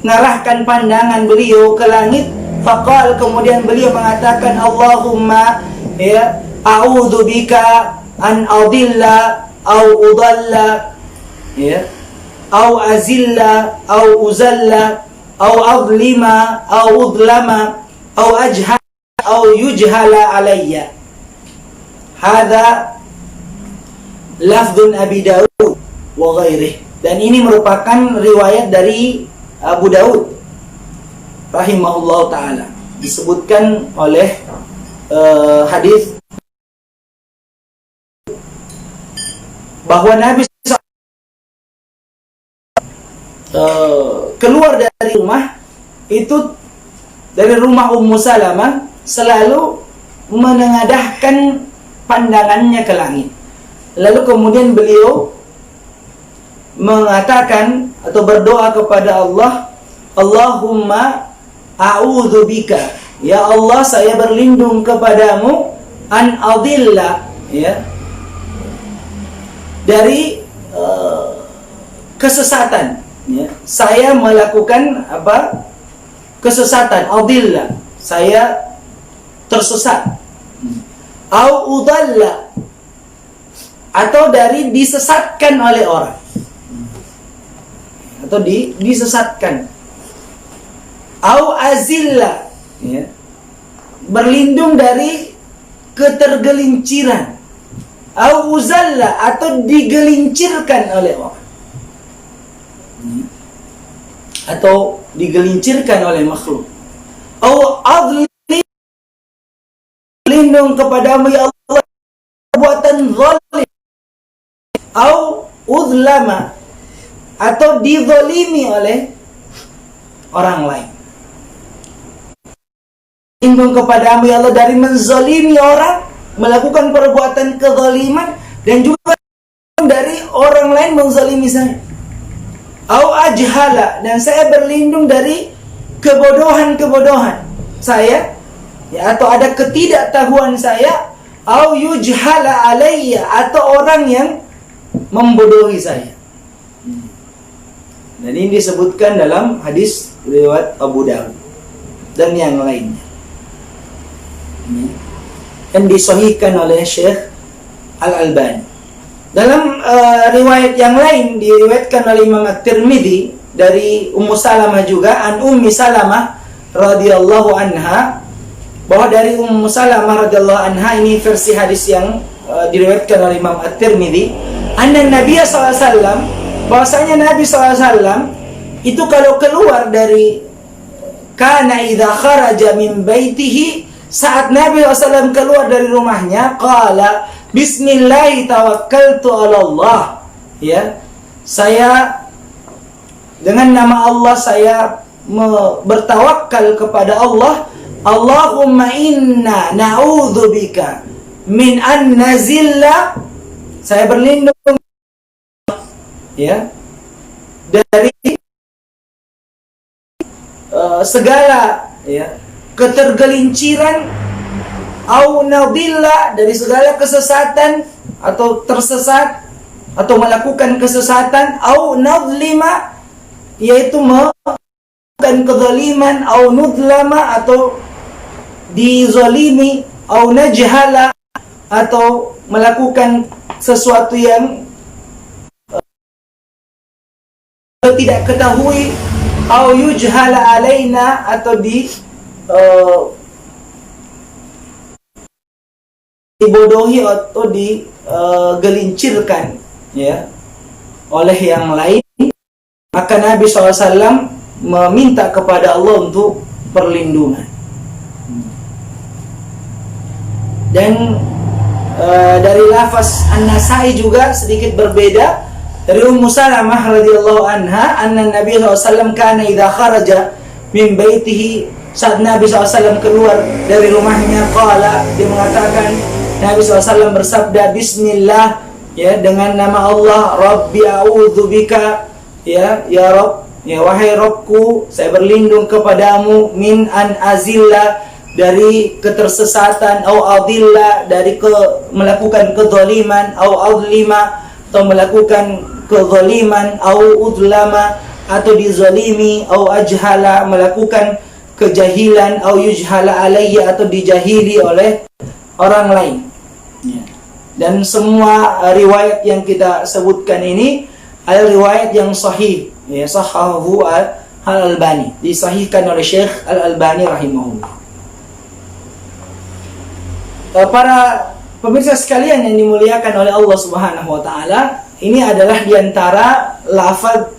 mengarahkan pandangan beliau ke langit. Faqal, kemudian beliau mengatakan, Allahumma a'udzu bika an adilla au udalla, au azilla au uzalla au adlima au udlama au ajhala au yujhala alayya. Hadza lafdun Abi Daud wa ghairih. Dan ini merupakan riwayat dari Abu Daud rahimahullah ta'ala. Disebutkan oleh hadis bahwa Nabi keluar dari rumah itu, dari rumah Ummu Salamah, selalu menengadahkan pandangannya ke langit. Lalu kemudian beliau mengatakan atau berdoa kepada Allah, Allahumma a'udzu bika, ya Allah saya berlindung kepadamu, an adilla, dari kesesatan, saya melakukan kesesatan, adilla, saya tersesat, au udalla, atau dari disesatkan oleh orang, atau disesatkan. Au azilla, ya, berlindung dari ketergelinciran. Au uzalla, atau digelincirkan oleh orang, atau digelincirkan oleh makhluk. Au adli, berlindung kepadamu ya Allah perbuatan zalim. Au udlama, atau dizalimi oleh orang lain. Lindung kepadamu ya Allah dari menzalimi orang, melakukan perbuatan kezaliman, dan juga dari orang lain menzalimi saya. Au ajhala, dan saya berlindung dari kebodohan-kebodohan saya, ya, atau ada ketidaktahuan saya. Au yujhala alayya, atau orang yang membodohi saya. Dan ini disebutkan dalam hadis riwayat Abu Dawud dan yang lainnya, dan disahihkan oleh Syekh Al-Albani. Dalam riwayat yang lain diriwayatkan oleh Imam At-Tirmidzi dari Ummu Salamah juga, an Ummi Salamah radhiyallahu anha, bahwa dari Ummu Salamah radhiyallahu anha, ini versi hadis yang diriwayatkan oleh Imam At-Tirmidzi, anna Nabi sallallahu alaihi wasallam, bahwasanya Nabi sallallahu alaihi wasallam itu kalau keluar dari, kana idza kharaja min baitihi, saat Nabi SAW keluar dari rumahnya, qala bismillahi tawakkaltu ala Allah, ya, saya dengan nama Allah saya bertawakal kepada Allah. Allahumma inna na'udzubika min an nazilla, saya berlindung, ya, dari segala, ya, ketergelinciran, au nadilla, dari segala kesesatan atau tersesat atau melakukan kesesatan, au nadlima, yaitu melakukan kezaliman, au nudlama, atau dizalimi, au najhala, atau melakukan sesuatu yang tidak ketahui, au yujhala alaina, atau dibodohi atau digelincirkan, ya, oleh yang lain, maka Nabi SAW meminta kepada Allah untuk perlindungan. Dan dari lafaz An-Nasai juga sedikit berbeda, dari Ummu Salamah radhiyallahu anha, anna Nabi SAW kana idza kharaja min baitihi, saat Nabi SAW keluar dari rumahnya, qala, dia mengatakan, Nabi SAW bersabda, bismillah, ya, dengan nama Allah, Rabbi a'udzubika, ya Rabb, ya, wahai Rabbku, saya berlindung kepadamu, min an azilla, dari ketersesatan, au adilla, dari melakukan kezaliman, au adlima, atau melakukan kezaliman, au udlama, atau dizalimi, au ajhala, melakukan kejahilan, au yujhala alayya, atau dijahili oleh orang lain, ya. Dan semua riwayat yang kita sebutkan ini adalah riwayat yang sahih, ya, sahahu Al-Albani, disahihkan oleh Syekh Al-Albani rahimahullah. Para pemirsa sekalian yang dimuliakan oleh Allah Subhanahu wa taala, ini adalah diantara lafaz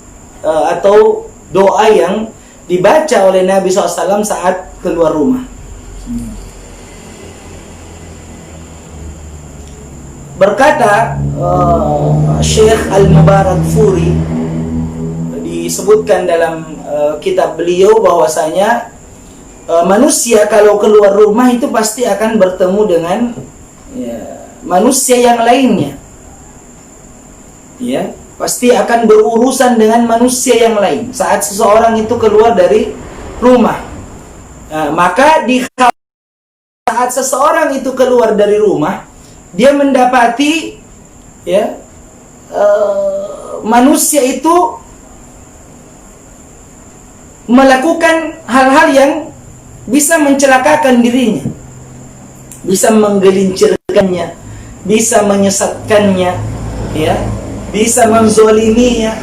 atau doa yang dibaca oleh Nabi SAW saat keluar rumah. Berkata Syekh Al-Mubarakfuri, disebutkan dalam kitab beliau bahwasanya manusia kalau keluar rumah itu pasti akan bertemu dengan, ya, manusia yang lainnya, ya, pasti akan berurusan dengan manusia yang lain saat seseorang itu keluar dari rumah. Maka di saat seseorang itu keluar dari rumah, dia mendapati, ya, manusia itu melakukan hal-hal yang bisa mencelakakan dirinya, bisa menggelincirkannya, bisa menyesatkannya, ya, bisa menzoliminya,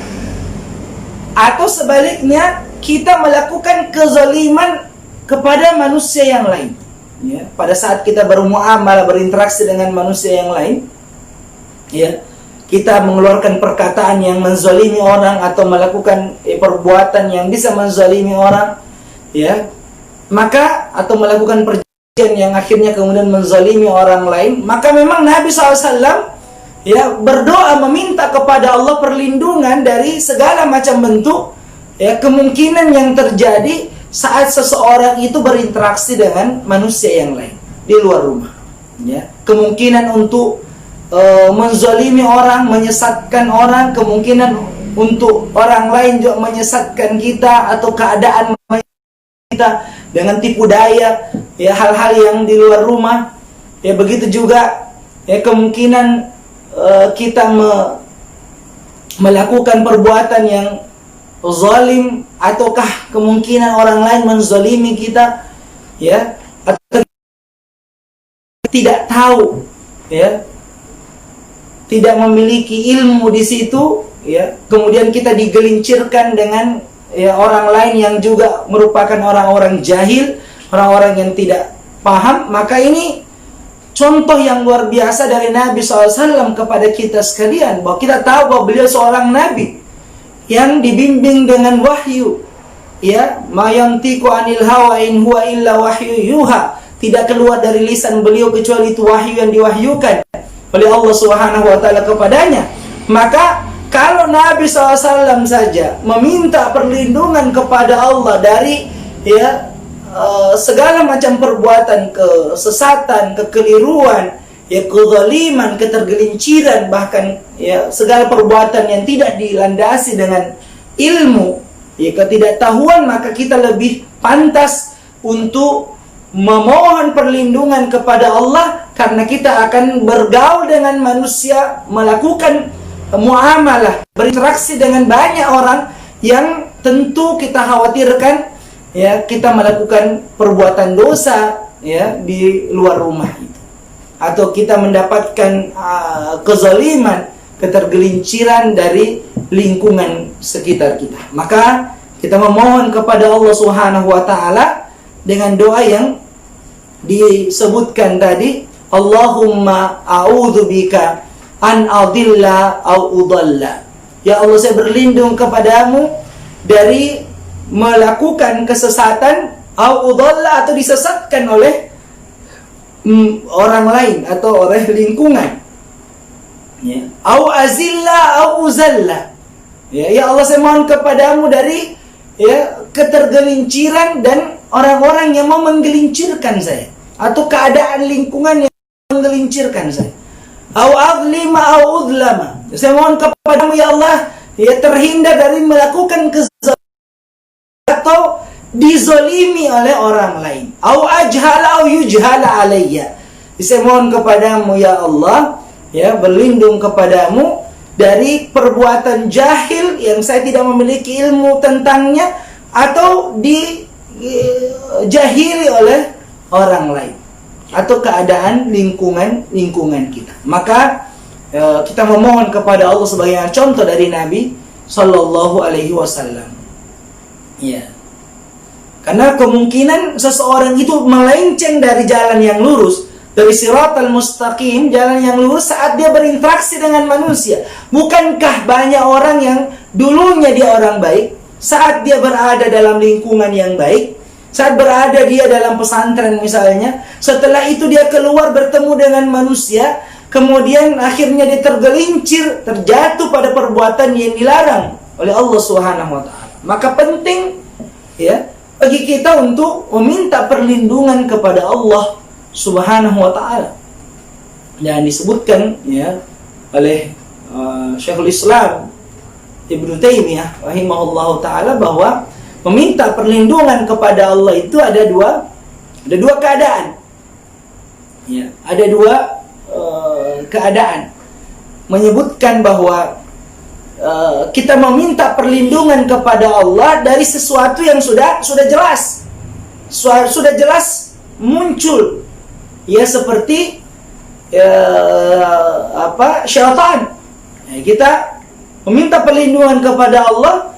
Atau sebaliknya, kita melakukan kezaliman kepada manusia yang lain. Ya, pada saat kita bermuamalah, berinteraksi dengan manusia yang lain, ya, kita mengeluarkan perkataan yang menzalimi orang atau melakukan perbuatan yang bisa menzalimi orang, ya, maka atau melakukan perjanjian yang akhirnya kemudian menzalimi orang lain, maka memang Nabi SAW ya berdoa meminta kepada Allah perlindungan dari segala macam bentuk ya kemungkinan yang terjadi saat seseorang itu berinteraksi dengan manusia yang lain di luar rumah. Ya, kemungkinan untuk menzalimi orang, menyesatkan orang, kemungkinan untuk orang lain juga menyesatkan kita atau keadaan kita dengan tipu daya, ya hal-hal yang di luar rumah. Ya begitu juga ya kemungkinan kita melakukan perbuatan yang zalim, ataukah kemungkinan orang lain menzalimi kita, ya, atau tidak tahu, ya, tidak memiliki ilmu di situ, ya, kemudian kita digelincirkan dengan ya orang lain yang juga merupakan orang-orang jahil, orang-orang yang tidak paham, maka ini contoh yang luar biasa dari Nabi SAW kepada kita sekalian, bahwa kita tahu bahwa beliau seorang Nabi yang dibimbing dengan wahyu, ya, ma yantiqu anil hawa in huwa illa wahyu yuha, tidak keluar dari lisan beliau kecuali itu wahyu yang diwahyukan oleh Allah Subhanahu wa taala kepadanya. Maka kalau Nabi SAW saja meminta perlindungan kepada Allah dari ya segala macam perbuatan kesesatan, kekeliruan, ya kezaliman, ketergelinciran, bahkan ya segala perbuatan yang tidak dilandasi dengan ilmu, ya ketidaktahuan, maka kita lebih pantas untuk memohon perlindungan kepada Allah karena kita akan bergaul dengan manusia, melakukan muamalah, berinteraksi dengan banyak orang yang tentu kita khawatirkan ya kita melakukan perbuatan dosa ya di luar rumah itu, atau kita mendapatkan kezaliman, ketergelinciran dari lingkungan sekitar kita. Maka kita memohon kepada Allah Subhanahu wa taala dengan doa yang disebutkan tadi, Allahumma a'udzubika an adilla au udalla. Ya Allah, saya berlindung kepadamu dari melakukan kesesatan au udalla, atau disesatkan oleh orang lain atau oleh lingkungan, ya, au azilla au uzalla. Ya Allah, saya mohon kepadamu dari ya ketergelinciran dan orang-orang yang mau menggelincirkan saya, atau keadaan lingkungan yang menggelincirkan saya. Au azlima au udlama. Saya mohon kepadamu ya Allah, ya terhindar dari melakukan kezaliman atau dizolimi oleh orang lain. Au ajhala au yujhala alayya. Saya mohon kepadamu ya Allah, ya berlindung kepadamu dari perbuatan jahil yang saya tidak memiliki ilmu tentangnya, atau dijahili oleh orang lain, atau keadaan lingkungan kita. Maka kita memohon kepada Allah sebagai contoh dari Nabi Sallallahu Alaihi Wasallam. Ya, karena kemungkinan seseorang itu melenceng dari jalan yang lurus, dari siratal mustaqim, jalan yang lurus, saat dia berinteraksi dengan manusia. Bukankah banyak orang yang dulunya dia orang baik, saat dia berada dalam lingkungan yang baik, saat berada dia dalam pesantren misalnya, setelah itu dia keluar bertemu dengan manusia, kemudian akhirnya dia tergelincir, terjatuh pada perbuatan yang dilarang oleh Allah Subhanahu wa taala. Maka penting ya bagi kita untuk meminta perlindungan kepada Allah Subhanahu wa taala. Dan disebutkan ya oleh Syekhul Islam Ibnu Taimiyah rahimahullahu taala bahwa meminta perlindungan kepada Allah itu ada dua keadaan. Ya, ada dua keadaan. Menyebutkan bahwa kita meminta perlindungan kepada Allah dari sesuatu yang sudah jelas. Sudah jelas muncul. Ya seperti syaitan. Ya, kita meminta perlindungan kepada Allah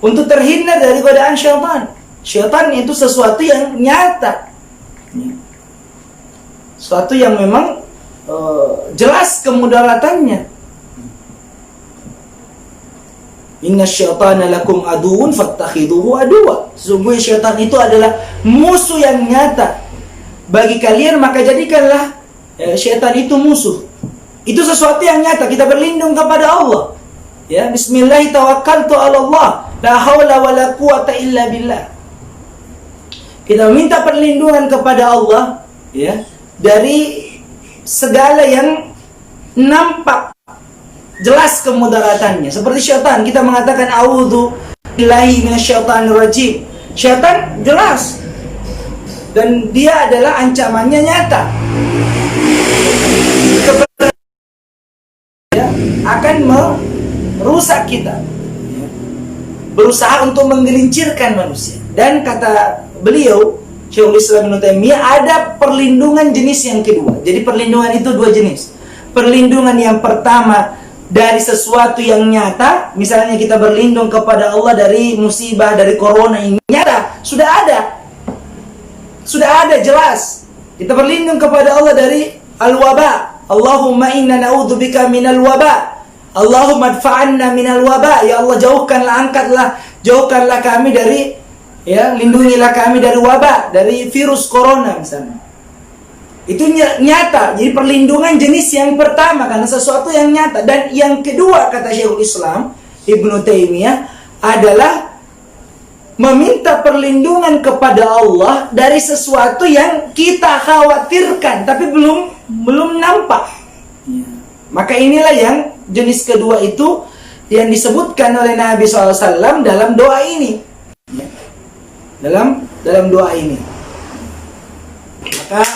untuk terhindar dari godaan syaitan. Syaitan itu sesuatu yang nyata, sesuatu yang memang jelas kemudaratannya. Inna syaitana lakum aduun fattakhiduhu aduwa. Sesungguhnya syaitan itu adalah musuh yang nyata bagi kalian, maka jadikanlah syaitan itu musuh. Itu sesuatu yang nyata. Kita berlindung kepada Allah. Ya, bismillah tawakkaltu 'ala Allah, la haula wala quwata illa billah. Kita minta perlindungan kepada Allah, ya, dari segala yang nampak jelas kemudaratannya. Seperti syaitan, kita mengatakan a'udzu billahi minasyaitonir rajim. Syaitan jelas dan dia adalah ancamannya nyata. Ya, akan merusak kita. Ya. Berusaha untuk menggelincirkan manusia. Dan kata beliau, Syekhul Islam Ibnu Taimiyah, ada perlindungan jenis yang kedua. Jadi perlindungan itu dua jenis. Perlindungan yang pertama dari sesuatu yang nyata, misalnya kita berlindung kepada Allah dari musibah, dari corona ini nyata, sudah ada jelas. Kita berlindung kepada Allah dari al-waba. Allahumma inna na'udzubika minal waba. Allahumma adfa'anna minal waba. Ya Allah, jauhkanlah kami dari, ya, lindungilah kami dari wabah, dari virus corona misalnya. Itu nyata. Jadi perlindungan jenis yang pertama karena sesuatu yang nyata. Dan yang kedua, kata Syekhul Islam Ibnu Taimiyah, adalah meminta perlindungan kepada Allah dari sesuatu yang kita khawatirkan tapi belum nampak. Maka inilah yang jenis kedua itu yang disebutkan oleh Nabi SAW dalam doa ini. Dalam doa ini. Maka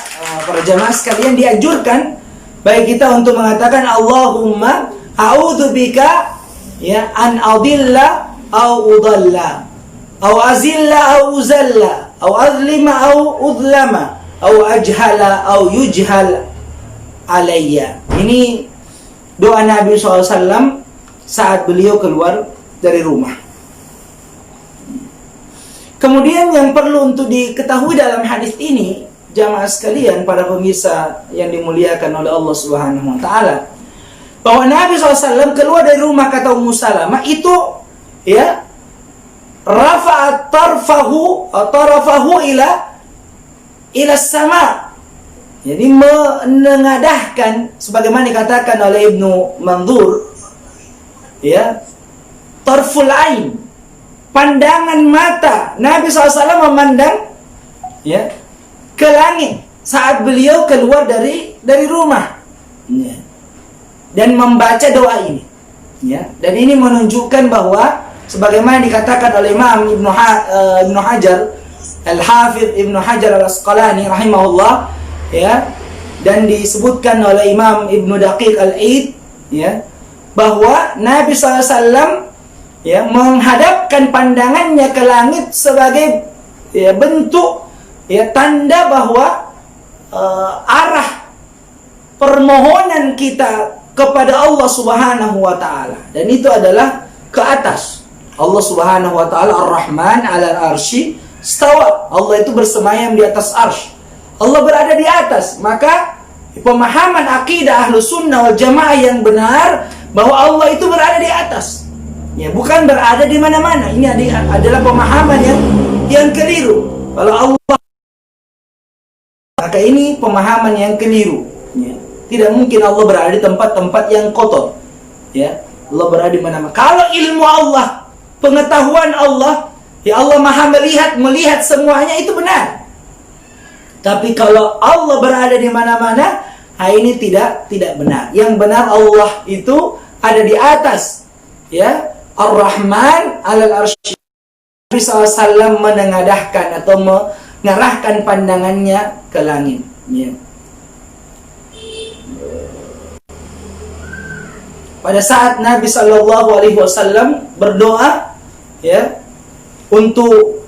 para jamaah sekalian dianjurkan baik kita untuk mengatakan Allahumma a'udzubika, ya, an adilla au udalla au azilla au uzalla au azlima au udlama au ajhala au yujhal alayya. Ini doa Nabi SAW saat beliau keluar dari rumah. Kemudian yang perlu untuk diketahui dalam hadis ini, jamaah sekalian, para pemirsa yang dimuliakan oleh Allah Subhanahu wa taala, bahwa Nabi SAW keluar dari rumah, kata Ummu Salamah, itu, ya, rafa'at tarfahu ila sama. Jadi menengadahkan, sebagaimana dikatakan oleh Ibnu Mandur, ya, tarful ain, pandangan mata. Nabi SAW memandang, ya, ke langit saat beliau keluar dari rumah, ya, dan membaca doa ini, ya. Dan ini menunjukkan bahwa sebagaimana dikatakan oleh Imam Ibnu Hajar Al-Hafidh Ibnu Hajar Al-Asqalani rahimahullah, ya, dan disebutkan oleh Imam Ibnu Daqiq Al-Aid, ya, bahwa Nabi SAW, ya, menghadapkan pandangannya ke langit sebagai, ya, bentuk, ya, tanda bahwa arah permohonan kita kepada Allah Subhanahu wa taala, dan itu adalah ke atas. Allah Subhanahu wa taala Ar-Rahman 'alal arsy istawa. Allah itu bersemayam di atas arsy. Allah berada di atas. Maka pemahaman akidah Ahlus Sunnah wal Jamaah yang benar bahwa Allah itu berada di atas. Ya, bukan berada di mana-mana. Ini adalah pemahaman yang keliru. Kalau Allah, maka ini pemahaman yang keliru. Ya. Tidak mungkin Allah berada di tempat-tempat yang kotor. Ya, Allah berada di mana-mana. Kalau ilmu Allah, pengetahuan Allah, ya, Allah Maha melihat semuanya, itu benar. Tapi kalau Allah berada di mana-mana, ini tidak benar. Yang benar Allah itu ada di atas, ya, Ar-Rahman 'alal arsy. Nabi SAW menengadahkan atau mengarahkan pandangannya ke langit, ya. Pada saat Nabi SAW berdoa, ya, untuk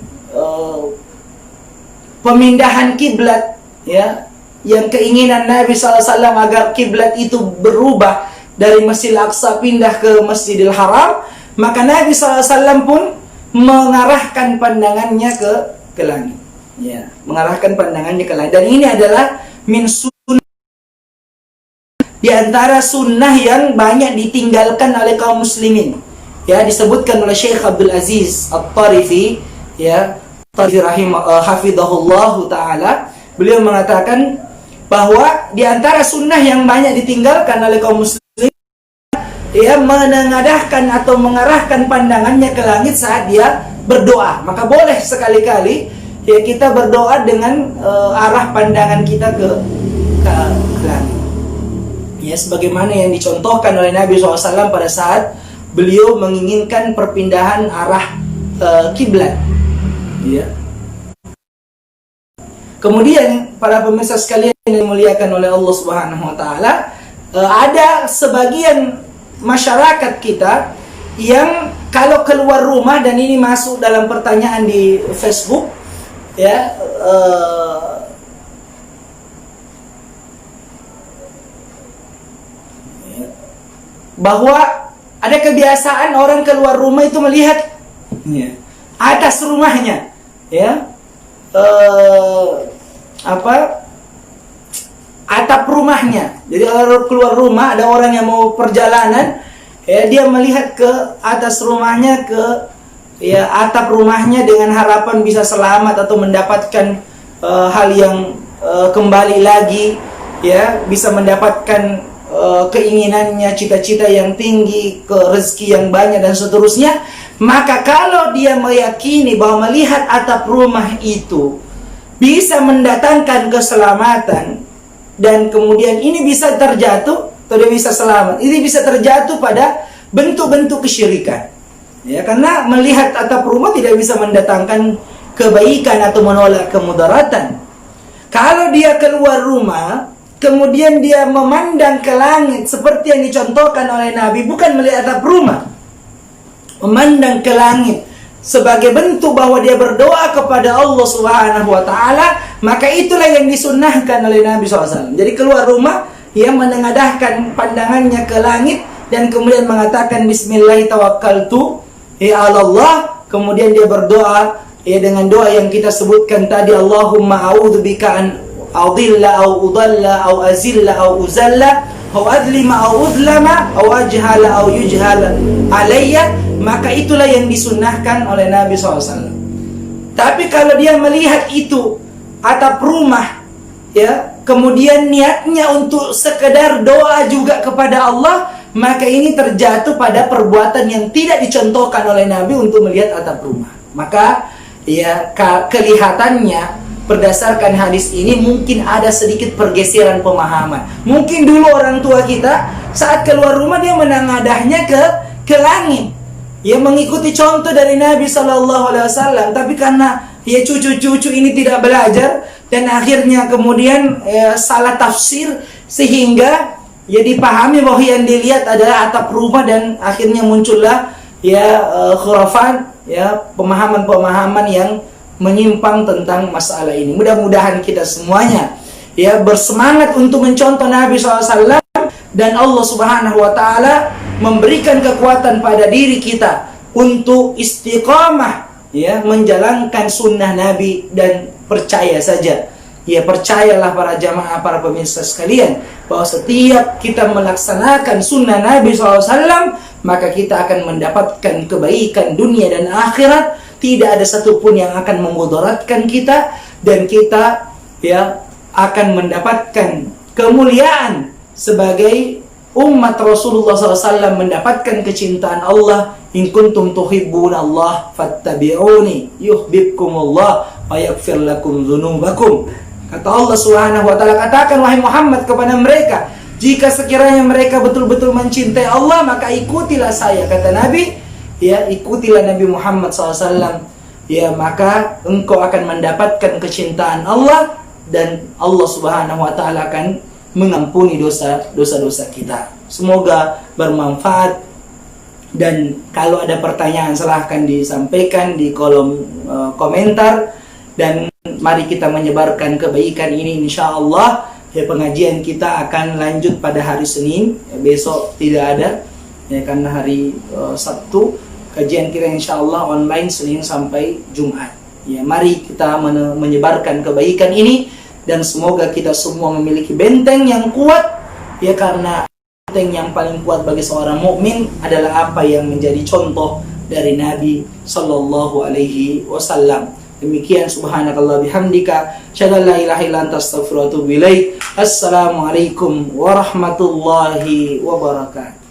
pemindahan kiblat, ya, yang keinginan Nabi SAW agar kiblat itu berubah dari Masjidil Aqsa pindah ke Masjidil Haram, maka Nabi SAW pun mengarahkan pandangannya ke langit. Ya, mengarahkan pandangannya ke langit. Dan ini adalah min sunnah, di antara sunnah yang banyak ditinggalkan oleh kaum muslimin. Ya, disebutkan oleh Syekh Abdul Aziz At-Tarifi, ya, hafidhahullahu taala, beliau mengatakan bahwa di antara sunnah yang banyak ditinggalkan oleh kaum muslimin, dia menengadahkan atau mengarahkan pandangannya ke langit saat dia berdoa. Maka boleh sekali-kali ya kita berdoa dengan arah pandangan kita ke langit. Ya, sebagaimana yang dicontohkan oleh Nabi SAW pada saat beliau menginginkan perpindahan arah kiblat. Ya. Kemudian para pemirsa sekalian yang dimuliakan oleh Allah Subhanahu wa taala, ada sebagian masyarakat kita yang kalau keluar rumah, dan ini masuk dalam pertanyaan di Facebook, ya, bahwa ada kebiasaan orang keluar rumah itu melihat atas rumahnya, ya, atap rumahnya. Jadi kalau keluar rumah, ada orang yang mau perjalanan, ya, dia melihat ke atas rumahnya, ke ya atap rumahnya dengan harapan bisa selamat atau mendapatkan hal yang kembali lagi, ya, bisa mendapatkan keinginannya, cita-cita yang tinggi, ke rezeki yang banyak dan seterusnya. Maka kalau dia meyakini bahwa melihat atap rumah itu bisa mendatangkan keselamatan, dan kemudian ini bisa terjatuh atau dia bisa selamat, ini bisa terjatuh pada bentuk-bentuk kesyirikan. Ya, karena melihat atap rumah tidak bisa mendatangkan kebaikan atau menolak kemudaratan. Kalau dia keluar rumah, kemudian dia memandang ke langit seperti yang dicontohkan oleh Nabi, bukan melihat atap rumah, memandang ke langit sebagai bentuk bahwa dia berdoa kepada Allah Subhanahu wa taala, maka itulah yang disunnahkan oleh Nabi SAW. Jadi keluar rumah, dia menengadahkan pandangannya ke langit dan kemudian mengatakan bismillah tawakkaltu ya Allah, kemudian dia berdoa ya dengan doa yang kita sebutkan tadi, Allahumma a'udzubika an adilla au udalla au azilla au uzalla au adlima au udlama au ajhala au yujhala alayya. Maka itulah yang disunnahkan oleh Nabi SAW. Tapi kalau dia melihat itu atap rumah, ya, kemudian niatnya untuk sekedar doa juga kepada Allah, maka ini terjatuh pada perbuatan yang tidak dicontohkan oleh Nabi untuk melihat atap rumah. Maka ya kelihatannya berdasarkan hadis ini mungkin ada sedikit pergeseran pemahaman. Mungkin dulu orang tua kita saat keluar rumah dia menengadahnya ke langit, ya, mengikuti contoh dari Nabi Sallallahu Alaihi Wasallam. Tapi karena ya cucu-cucu ini tidak belajar dan akhirnya kemudian salah tafsir, sehingga ya dipahami bahwa yang dilihat adalah atap rumah, dan akhirnya muncullah ya khurafat, ya, pemahaman-pemahaman yang menyimpang tentang masalah ini. Mudah-mudahan kita semuanya ya bersemangat untuk mencontoh Nabi SAW, dan Allah Subhanahu wa taala memberikan kekuatan pada diri kita untuk istiqamah, ya, menjalankan sunnah Nabi. Dan percaya saja, ya, percayalah para jamaah, para pemirsa sekalian, bahwa setiap kita melaksanakan sunnah Nabi SAW, maka kita akan mendapatkan kebaikan dunia dan akhirat. Tidak ada satupun yang akan memudaratkan kita, dan kita ya akan mendapatkan kemuliaan sebagai umat Rasulullah SAW, mendapatkan kecintaan Allah. In kuntum tuhibbuna Allah fattabi'uni yuhibbukumullah wa yaghfir lakum dzunubakum. Kata Allah Subhanahu wa taala, katakan wahai Muhammad kepada mereka, jika sekiranya mereka betul-betul mencintai Allah, maka ikutilah saya. Kata Nabi, ya, ikutilah Nabi Muhammad SAW, ya, maka engkau akan mendapatkan kecintaan Allah, dan Allah Subhanahu wa taala akan mengampuni dosa-dosa kita. Semoga bermanfaat, dan kalau ada pertanyaan silahkan disampaikan di kolom komentar, dan mari kita menyebarkan kebaikan ini. Insya Allah ya, pengajian kita akan lanjut pada hari Senin, ya, besok tidak ada, ya, karena hari Sabtu. kajian kita insya Allah online Senin sampai Jumat. Ya, mari kita menyebarkan kebaikan ini dan semoga kita semua memiliki benteng yang kuat, ya, karena benteng yang paling kuat bagi seorang mukmin adalah apa yang menjadi contoh dari Nabi Sallallahu Alaihi Wasallam. Demikian, subhanakallah bihamdika, syada la ilaha illa anta astaghfiruka wa atubu ilaik. Assalamualaikum warahmatullahi wabarakatuh.